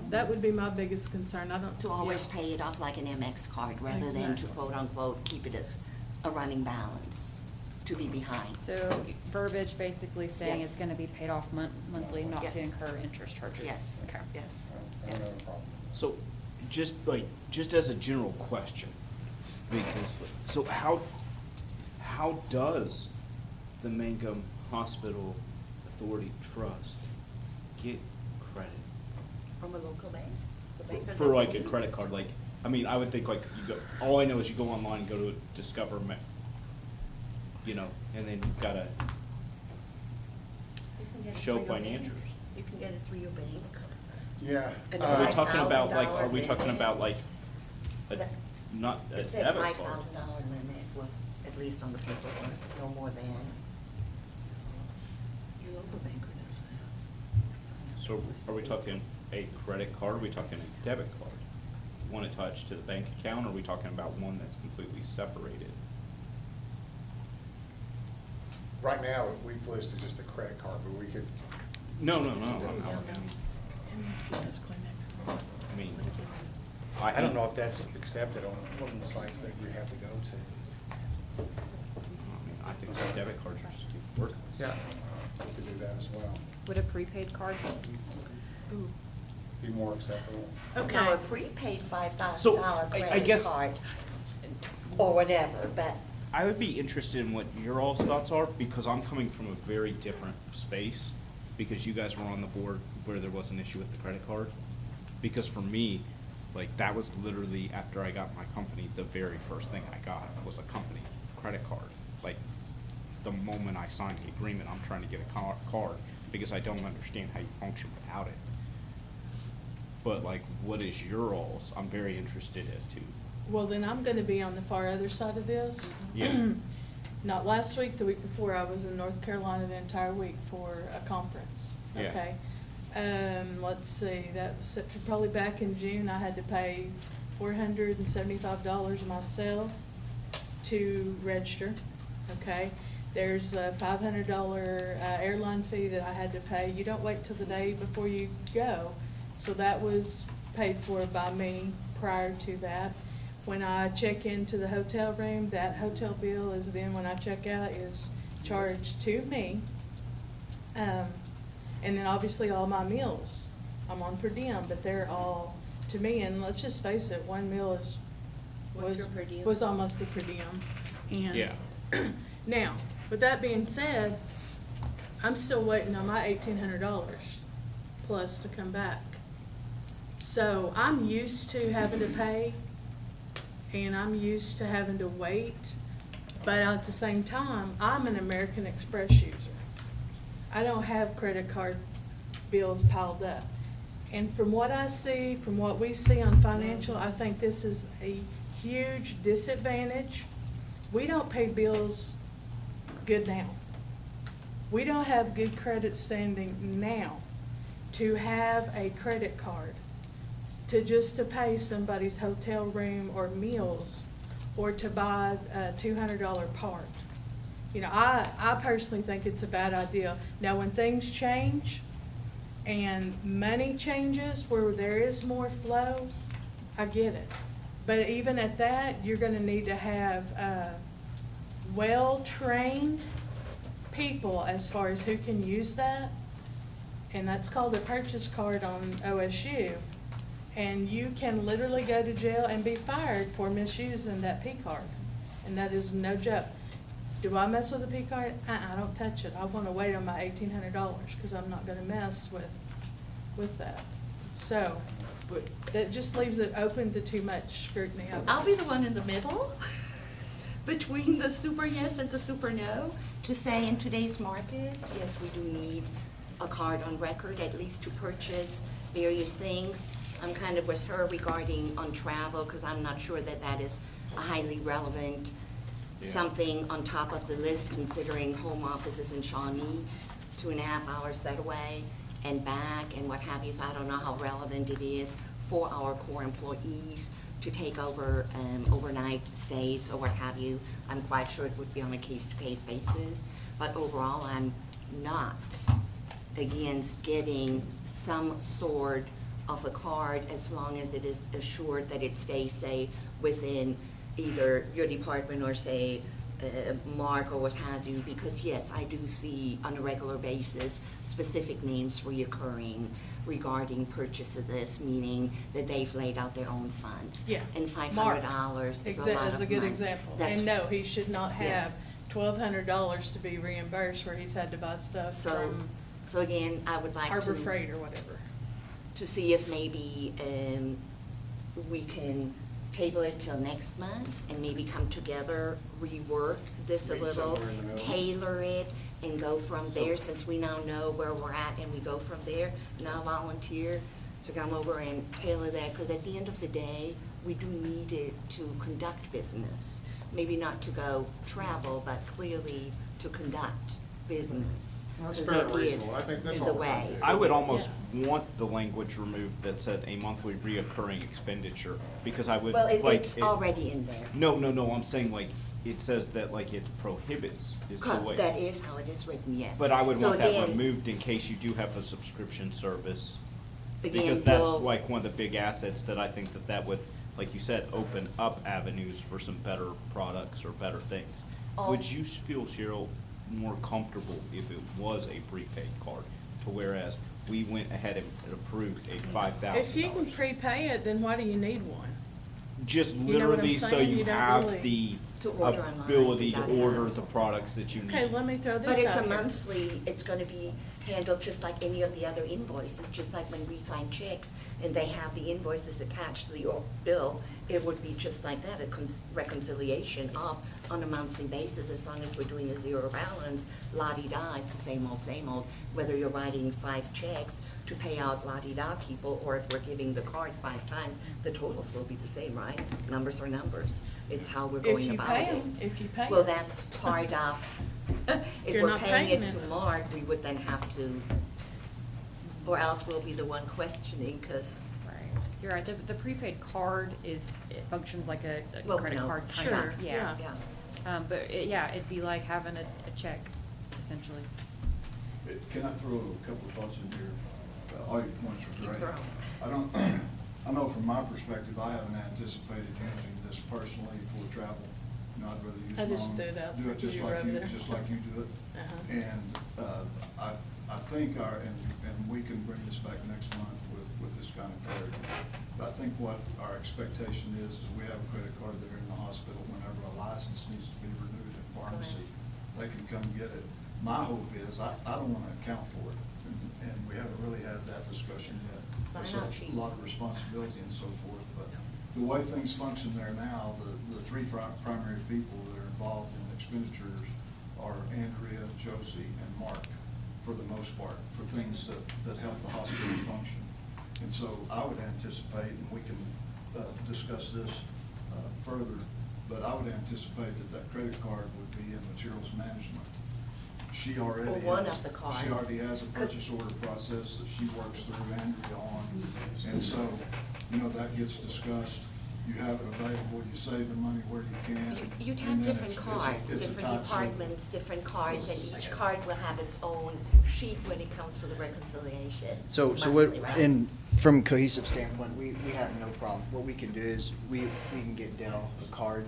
that would be my biggest concern, I don't. To always pay it off like an MX card rather than to Exactly. quote-unquote keep it as a running balance, to be behind. So verbiage basically saying Yes. it's gonna be paid off monthly, not Yes. to incur interest charges? Yes, Okay. yes, I don't have yes. a problem. so just as a general question, because, so how does the Mangum Hospital Authority Trust get credit? From a local bank? The bank For that like they a use? credit card, I mean, I would think you go, all I know is you go online and go to Discover, and then you've gotta You can get it show through your bank. financials. You can get it through your bank. Yeah. And Are we $5,000 talking about are we talking about limits. not a It said debit card? $5,000 limit was at least on the paperwork, no more than. Your local banker does that. So are we talking a credit card, are we talking a debit card? One attached to the bank account, or are we talking about one that's completely separated? Right now, we've listed just a credit card, but we could. No, I mean, I don't know if that's accepted on one of the sites that we have to go to. I think the debit cards are just worthless. Yeah, we could do that as well. Would a prepaid card? Be more acceptable. Okay. Now, a prepaid $5,000 So, I credit guess- card, or whatever, but I would be interested in what your all's thoughts are, because I'm coming from a very different space, because you guys were on the board where there was an issue with the credit card. Because for me, that was literally, after I got my company, the very first thing I got was a company credit card. The moment I signed the agreement, I'm trying to get a card, because I don't understand how you function without it. But what is your all's? I'm very interested as to. Well, then I'm gonna be on the far other side of this. Yeah. Not last week, the week before, I was in North Carolina the entire week for a conference, Yeah. okay? Let's see, that was probably back in June, I had to pay $475 myself to register, okay? There's a $500 airline fee that I had to pay. You don't wait till the day before you go. So that was paid for by me prior to that. When I check into the hotel room, that hotel bill is then, when I check out, is charged to me. And then obviously all my meals, I'm on per diem, but they're all to me. And let's just face it, one meal What's your per diem? was almost a per diem. And Yeah. now, with that being said, I'm still waiting on my $1,800 plus to come back. So I'm used to having to pay, and I'm used to having to wait, but at the same time, I'm an American Express user. I don't have credit card bills piled up. And from what I see, from what we see on financial, I think this is a huge disadvantage. We don't pay bills good now. We don't have good credit standing now to have a credit card to pay somebody's hotel room or meals, or to buy a $200 part. You know, I personally think it's a bad idea. Now, when things change and money changes where there is more flow, I get it. But even at that, you're gonna need to have well-trained people as far as who can use that. And that's called a purchase card on OSU. And you can literally go to jail and be fired for misusing that P card. And that is no joke. Do I mess with a P card? I don't touch it. I wanna wait on my $1,800, because I'm not gonna mess with that. So, that just leaves it open to too much scrutiny. I'll be the one in the middle between the super yes and the super no to say in today's market, yes, we do need a card on record, at least to purchase various things. I'm kind of with her regarding on travel, because I'm not sure that that is a highly relevant something on top of the list, considering home offices in Shawnee, 2.5 hours that way and back and what have you. So I don't know how relevant it is for our core employees to take over overnight stays or what have you. I'm quite sure it would be on a case-to-case basis, but overall, I'm not against getting some sort of a card as long as it is assured that it stays, say, within either your department or, say, Mark or what have you, because yes, I do see on a regular basis specific names reoccurring regarding purchases, meaning that they've laid out their own funds. Yeah. And $500 Mark is a lot of is a good money. example. That's- And no, he should not have Yes. $1,200 to be reimbursed where he's had to buy stuff from So again, I would like Harbor to Freight or whatever. to see if maybe we can table it till next month and maybe come together, rework this a Meet little, somewhere in the middle. tailor it, and go from there, since we now know where we're at, and we go from there. And I'll volunteer to come over and tailor that, because at the end of the day, we do need it to conduct business. Maybe not to go travel, but clearly to conduct business. That's 'cause fair it and is reasonable. I think that's the all we're way. trying to do. I would almost want the language removed that said a monthly reoccurring expenditure, because I would Well, like. it's already in there. No, I'm saying like, it says that like it prohibits is the way. That is how it is written, yes. But I would So want that again- removed in case you do have a subscription service. Again, Because that's we'll- like one of the big assets that I think that would, like you said, open up avenues for some better products or better things. Would Also- you feel, Cheryl, more comfortable if it was a prepaid card, to whereas we went ahead and approved a $5,000? If you can prepay it, then why do you need one? Just You know what I'm literally so saying? you You don't have really- the To order online, ability you to gotta order have- the products that you need. Okay, let me throw this out But it's a here. monthly, it's gonna be handled just like any of the other invoices, just like when we sign checks and they have the invoices attached to the bill, it would be just like that, a reconciliation of on a monthly basis, as long as we're doing a zero balance, la-di-da, it's the same old, whether you're writing 5 checks to pay out la-di-da people, or if we're giving the card 5 times, the totals will be the same, right? Numbers are numbers. It's how we're If going you about pay it. 'em, if you pay Well, 'em. that's part of, if You're we're not paying paying it to them. Mark, we would then have to Or else we'll be the one questioning, because, Right. You're right, the prepaid card is, it functions like a Well, credit no, card kind sure, of, yeah. yeah. But yeah, it'd be like having a check, essentially. Can I throw a couple of thoughts in here? All your points are Keep great. throwing. I know from my perspective, I haven't anticipated using this personally for travel. You know, I'd rather use I my just own. threw it out Do there it just 'cause you like were you, over there. just like you do it. Uh-huh. And, I think and we can bring this back next month with this kind of clarity. But I think what our expectation is we have a credit card there in the hospital whenever a license needs to be renewed in pharmacy. They can come get it. My hope is, I don't wanna account for it, and we haven't really had that discussion yet. Sign It's out a sheets. lot of responsibility and so forth, but the way things function there now, the three primary people that are involved in expenditures are Andrea, Josie, and Mark, for the most part, for things that help the hospital function. And so I would anticipate, and we can discuss this further, but I would anticipate that credit card would be in materials management. She already has. Well, one of the cards. She already has a 'Cause- purchase order process that she works through Andrea on. And so, you know, that gets discussed. You have it available, you save the money where you can. You'd and have then different it's a- cards, it's a different tight circle. departments, different cards, and each card will have its own sheet when it comes for the reconciliation. So monthly, what, right? in, from a cohesive standpoint, we have no problem. What we can do is, we can get Dell a card.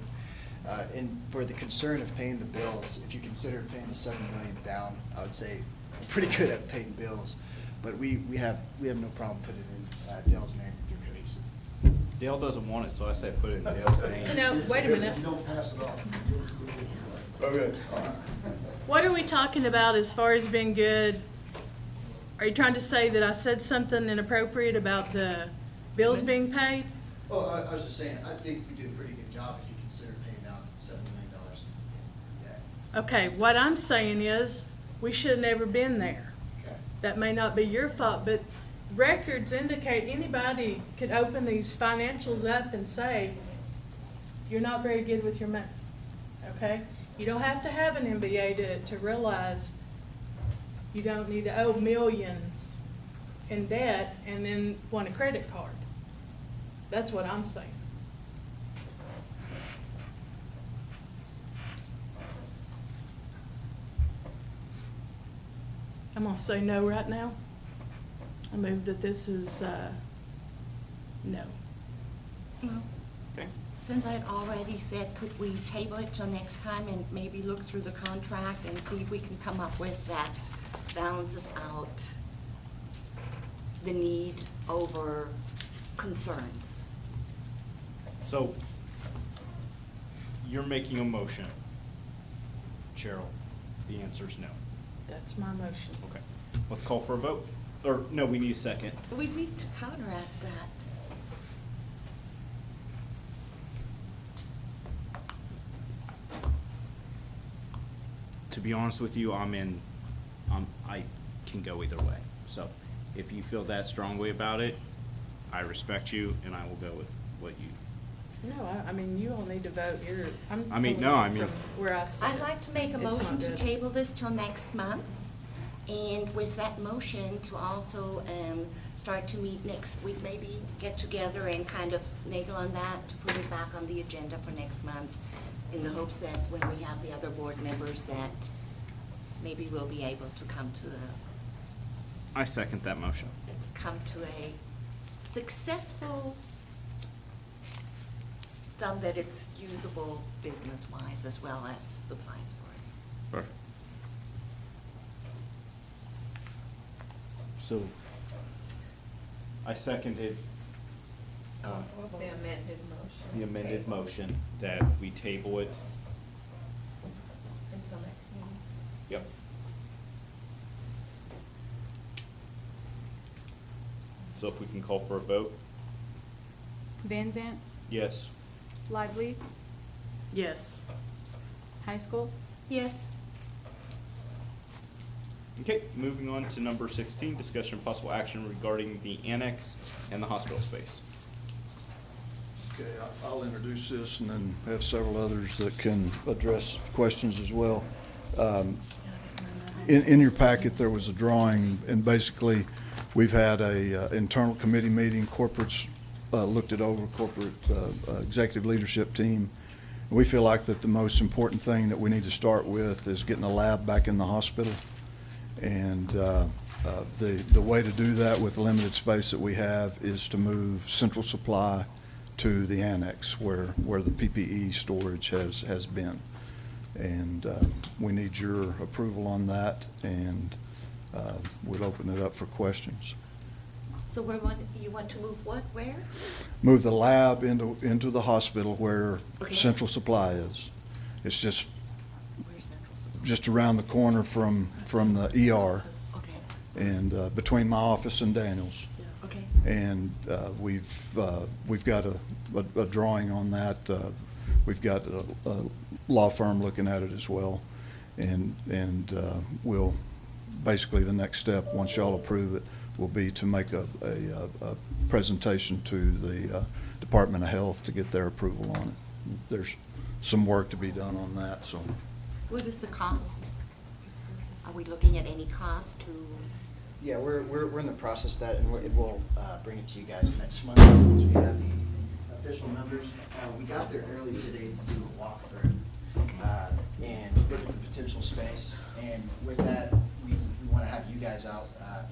And for the concern of paying the bills, if you consider paying the $7 million down, I would say we're pretty good at paying bills. But we have no problem putting in Dell's name through cohesive. Dale doesn't want it, so I say put it in Dale's name. No, wait a minute. If you don't pass it off. Okay, all right. What are we talking about as far as being good? Are you trying to say that I said something inappropriate about the bills being paid? Well, I was just saying, I think we did a pretty good job if you consider paying down $7 million in debt. Okay, what I'm saying is, we should have never been there. Okay. That may not be your fault, but records indicate anybody could open these financials up and say, you're not very good with your money, okay? You don't have to have an MBA to realize you don't need to owe millions in debt and then want a credit card. That's what I'm saying. I'm gonna say no right now. I move that this is, no. Well, Okay. since I'd already said, could we table it till next time and maybe look through the contract and see if we can come up with that balances out the need over concerns? So, you're making a motion. Cheryl, the answer's no. That's my motion. Okay, let's call for a vote. Or, no, we need a second. We need to counteract that. To be honest with you, I can go either way. So, if you feel that strongly about it, I respect you, and I will go with what you. No, I mean, you all need to vote. I mean, no, I mean- from where I sit. I'd like to make a It's not motion to good. table this till next month. And with that motion to also start to meet next week, maybe get together and kind of naggle on that, to put it back on the agenda for next month, in the hopes that when we have the other board members, that maybe we'll be able to come to I second that motion. a successful, done that it's usable business-wise as well as supplies for it. Perfect. So, I seconded The amended motion. the amended motion that we table it. Until next meeting. Yep. So if we can call for a vote? Van Zant, Yes. Lively, Yes. High School, Yes. Okay, moving on to number 16, discussion of possible action regarding the annex and the hospital space. Okay, I'll introduce this and then have several others that can address questions as well. In your packet, there was a drawing, and basically, we've had a internal committee meeting, corporates looked it over, corporate executive leadership team. We feel like that the most important thing that we need to start with is getting the lab back in the hospital. And the way to do that with the limited space that we have is to move central supply to the annex where the PPE storage has been. And we need your approval on that, and we'll open it up for questions. So you want to move what, where? Move the lab into the hospital where Okay. central supply is. It's just Where's Central Supply? just around the corner from the ER Okay, and between my office and Daniel's. okay. And we've got a drawing on that. We've got a law firm looking at it as well. And we'll, basically the next step, once y'all approve it, will be to make a presentation to the Department of Health to get their approval on it. There's some work to be done on that, so. What is the cost? Are we looking at any cost to? Yeah, we're in the process of that, and we'll bring it to you guys next month once we have the official numbers. We got there early today to do a walkthrough and look at the potential space. And with that, we want to have you guys out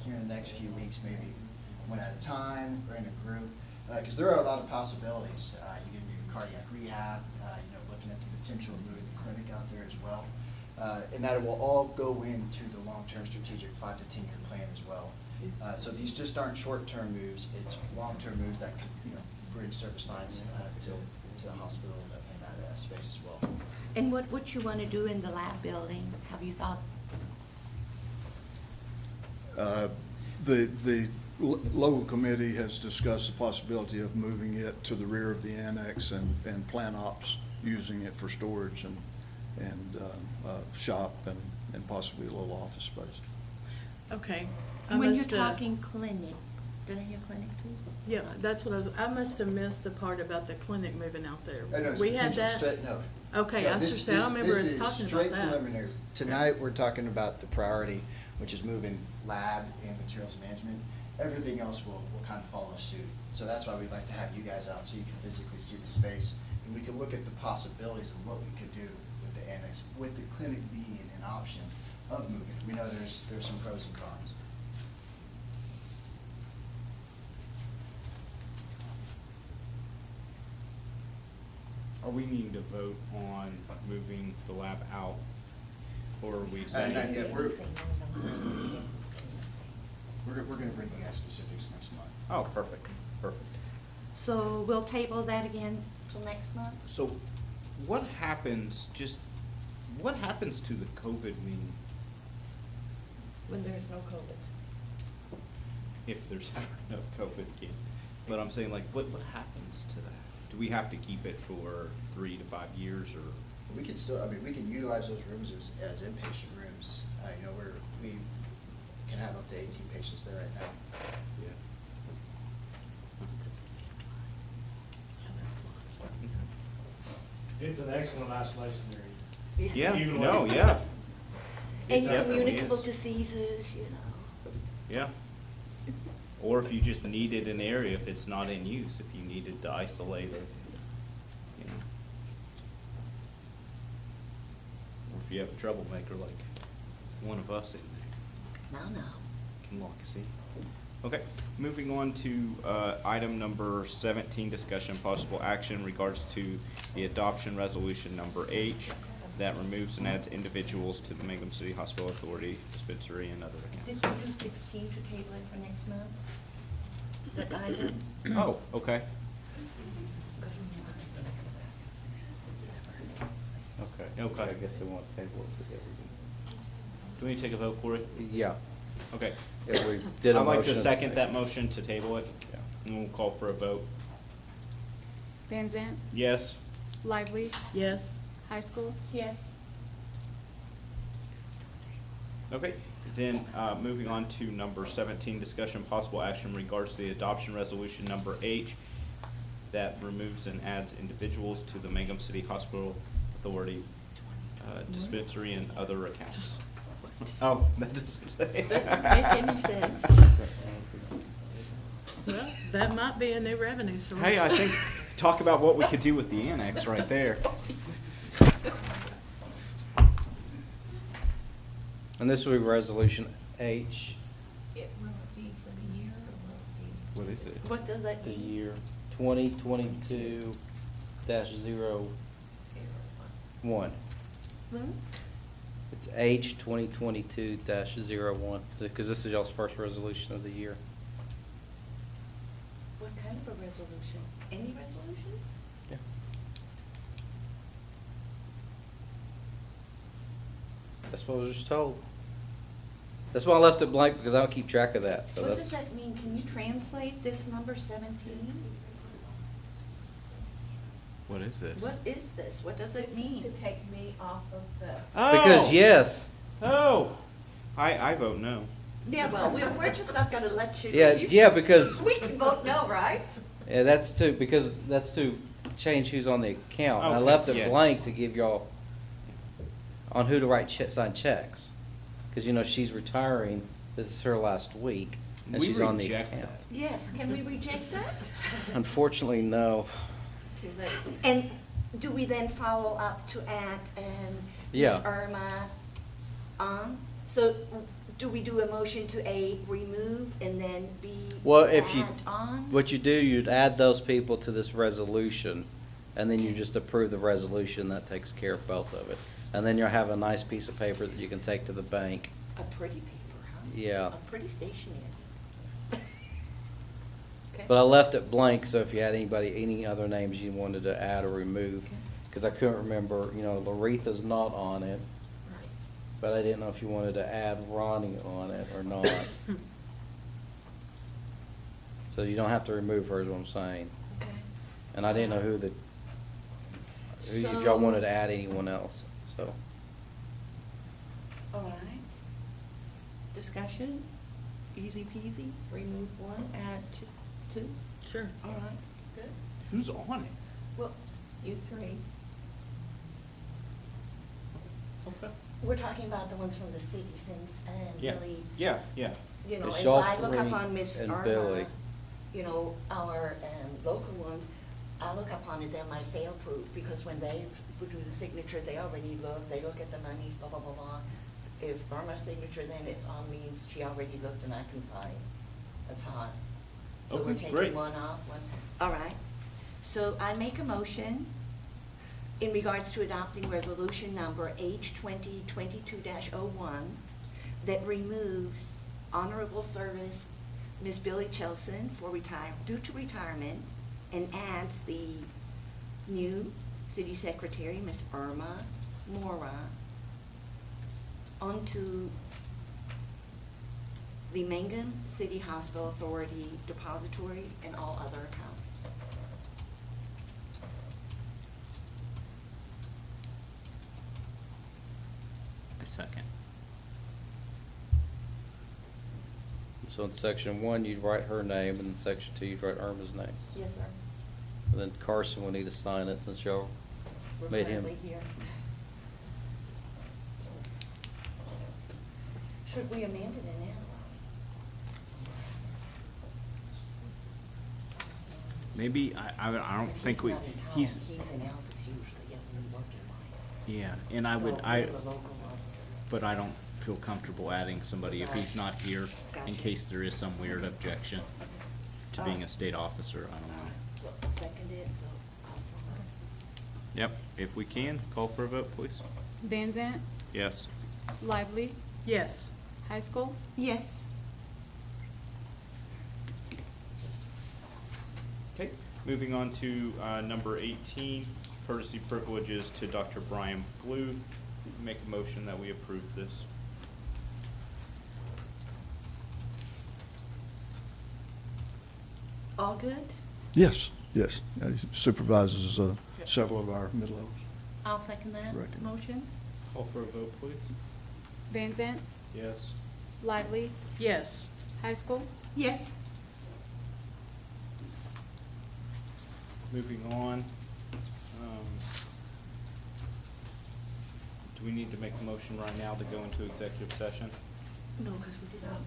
here in the next few weeks, maybe one at a time or in a group, because there are a lot of possibilities. You can do cardiac rehab, looking at the potential of moving the clinic out there as well. And that it will all go into the long-term strategic 5 to 10 year plan as well. So these just aren't short-term moves, it's long-term moves that could, bridge service lines to the hospital in that space as well. And what you want to do in the lab building? Have you thought? The local committee has discussed the possibility of moving it to the rear of the annex and plant ops using it for storage and shop and possibly a little office space. Okay. When you're talking clinic, did I hear clinic too? Yeah, that's what I must have missed the part about the clinic moving out there. No, it's We had potential that? no. Okay, No, I was this- just saying, I don't this- remember us this is talking straight about that. preliminary. Tonight, we're talking about the priority, which is moving lab and materials management. Everything else will kind of follow suit. So that's why we'd like to have you guys out so you can physically see the space. And we can look at the possibilities of what we could do with the annex, with the clinic being an option of moving. We know there's some pros and cons. Are we needing to vote on moving the lab out? Or are we saying? Not yet. We're gonna bring you guys specifics next month. Oh, perfect, perfect. So we'll table that again till next month? So what happens to the COVID meeting When there's no COVID. if there's ever no COVID again? But I'm saying, like, what happens to that? Do we have to keep it for 3 to 5 years, or? We can still, we can utilize those rooms as inpatient rooms. We can have up to 18 patients there right now. Yeah. It's an excellent isolation area. Yeah, Even no, when- yeah, And definitely communicable is. diseases, yeah. Or if you just needed an area, if it's not in use, if you needed to isolate it, you know. Or if you have a troublemaker like one of us in there, No. can lock us in. Okay, moving on to item number 17, discussion possible action in regards to the adoption resolution number H that removes and adds individuals to the Mangum City Hospital Authority dispensary and other Did accounts. we do 16 to table it for next month? That item? Oh, okay. Okay. I guess they want to table it to everything. Do we need to take a vote for it? Yeah. Okay. Yeah, we did a I'd like to motion. second that motion to table it. Yeah. And we'll call for a vote. Van Zant, Yes? Lively, Yes. High School, Yes. Okay, then, moving on to number 17, discussion possible action in regards to the adoption resolution number H that removes and adds individuals to the Mangum City Hospital Authority dispensary and other accounts. Oh, that doesn't say. Doesn't make any sense. Well, that might be a new revenue source. Hey, I think, talk about what we could do with the annex right there. And this will be resolution H, Will it be for the year or will it be? What is it? What does that the mean? year 2022 dash 01. Hmm? It's H 2022 dash 01, because this is y'all's first resolution of the year. What kind of a resolution? Any resolutions? Yeah. That's what I was just told. That's why I left it blank, because I don't keep track of that, so What that's. does that mean? Can you translate this number 17? What is this? What is this? What does it This is mean? to take me off of the. Because yes. Oh, I vote no. Yeah, well, we're just not gonna let you. Yeah, yeah, because, We can vote no, right? yeah, that's to change who's on the account. And I Okay, left it yes. blank to give y'all on who to write sign checks. Because, you know, she's retiring, this is her last week, and We she's on the reject account. that. Yes, can we reject that? Unfortunately, no. Too late. And do we then follow up to add Ms. Yeah. Irma on? So do we do a motion to A, remove, and then B, Well, if you, add on? what you do, you'd add those people to this resolution, and then you just approve the resolution, that takes care of both of it. And then you'll have a nice piece of paper that you can take to the bank. A pretty paper, huh? Yeah. A pretty stationery. Okay. But I left it blank, so if you had any other names you wanted to add or remove, Okay. because I couldn't remember, you know, Laretha's not on it, Right. but I didn't know if you wanted to add Ronnie on it or not. So you don't have to remove her, is what I'm saying. Okay. And I didn't know if y'all So- wanted to add anyone else, so. All right. Discussion, easy peasy, remove one, add two. Sure. All right, good. Who's on it? Well, you three. Okay. We're talking about the ones from the city since, Yeah, Billy, yeah, yeah. you know, It's and so y'all I look three upon Miss and Irma, Billy. you know, our local ones, I look upon it, they're my fail-proof, because when they do the signature, they already they look at the monies, blah, blah, blah, blah. If Irma's signature then is on means she already looked and I can sign, that's on. So we're Okay, great. taking one off, one, all right. So I make a motion in regards to adopting resolution number H 2022-01 that removes honorable service Ms. Billy Chelson due to retirement, and adds the new city secretary, Ms. Irma Mora, onto the Mangum City Hospital Authority depository and all other accounts. A second. So in section 1, you'd write her name, and in section 2, you'd write Irma's name. Yes, sir. And then Carson will need to sign it, since y'all We're made him. currently here. Should we amend it in there? Maybe, I don't think we, He's not in town. He's in Altus usually, he hasn't been working twice. yeah, and I would, So I, we're the local ones. but I don't feel comfortable adding somebody if he's not here, in Gotcha. case there is some weird objection to being a state officer, I don't know. Well, second it, so call for it. Yep, if we can, call for a vote, please. Van Zant, Yes. Lively, Yes. High School, Yes. Okay, moving on to number 18, courtesy privileges to Dr. Brian Blue. Make a motion that we approve this. All good? Yes, yes. He supervises several of our mid-levels. I'll second that Reckon. motion. Call for a vote, please. Van Zant, Yes. Lively, Yes. High School, Yes. Moving on. Do we need to make a motion right now to go into executive session? No, because we did not.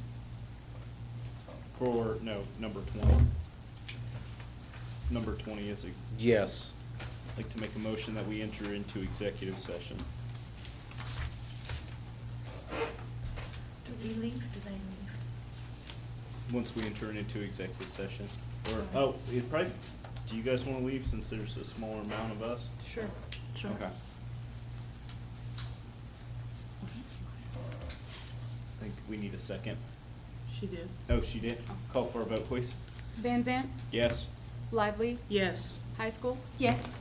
For, no, number 20. Number 20 is, Yes. I'd like to make a motion that we enter into executive session. Do we leave? Do they leave? Once we enter into executive session. Or, oh, it probably, do you guys want to leave since there's a smaller amount of us? Sure. Sure. Okay. I think we need a second. She did. Oh, she did? Call for a vote, please. Van Zant, Yes? Lively, Yes. High School, Yes.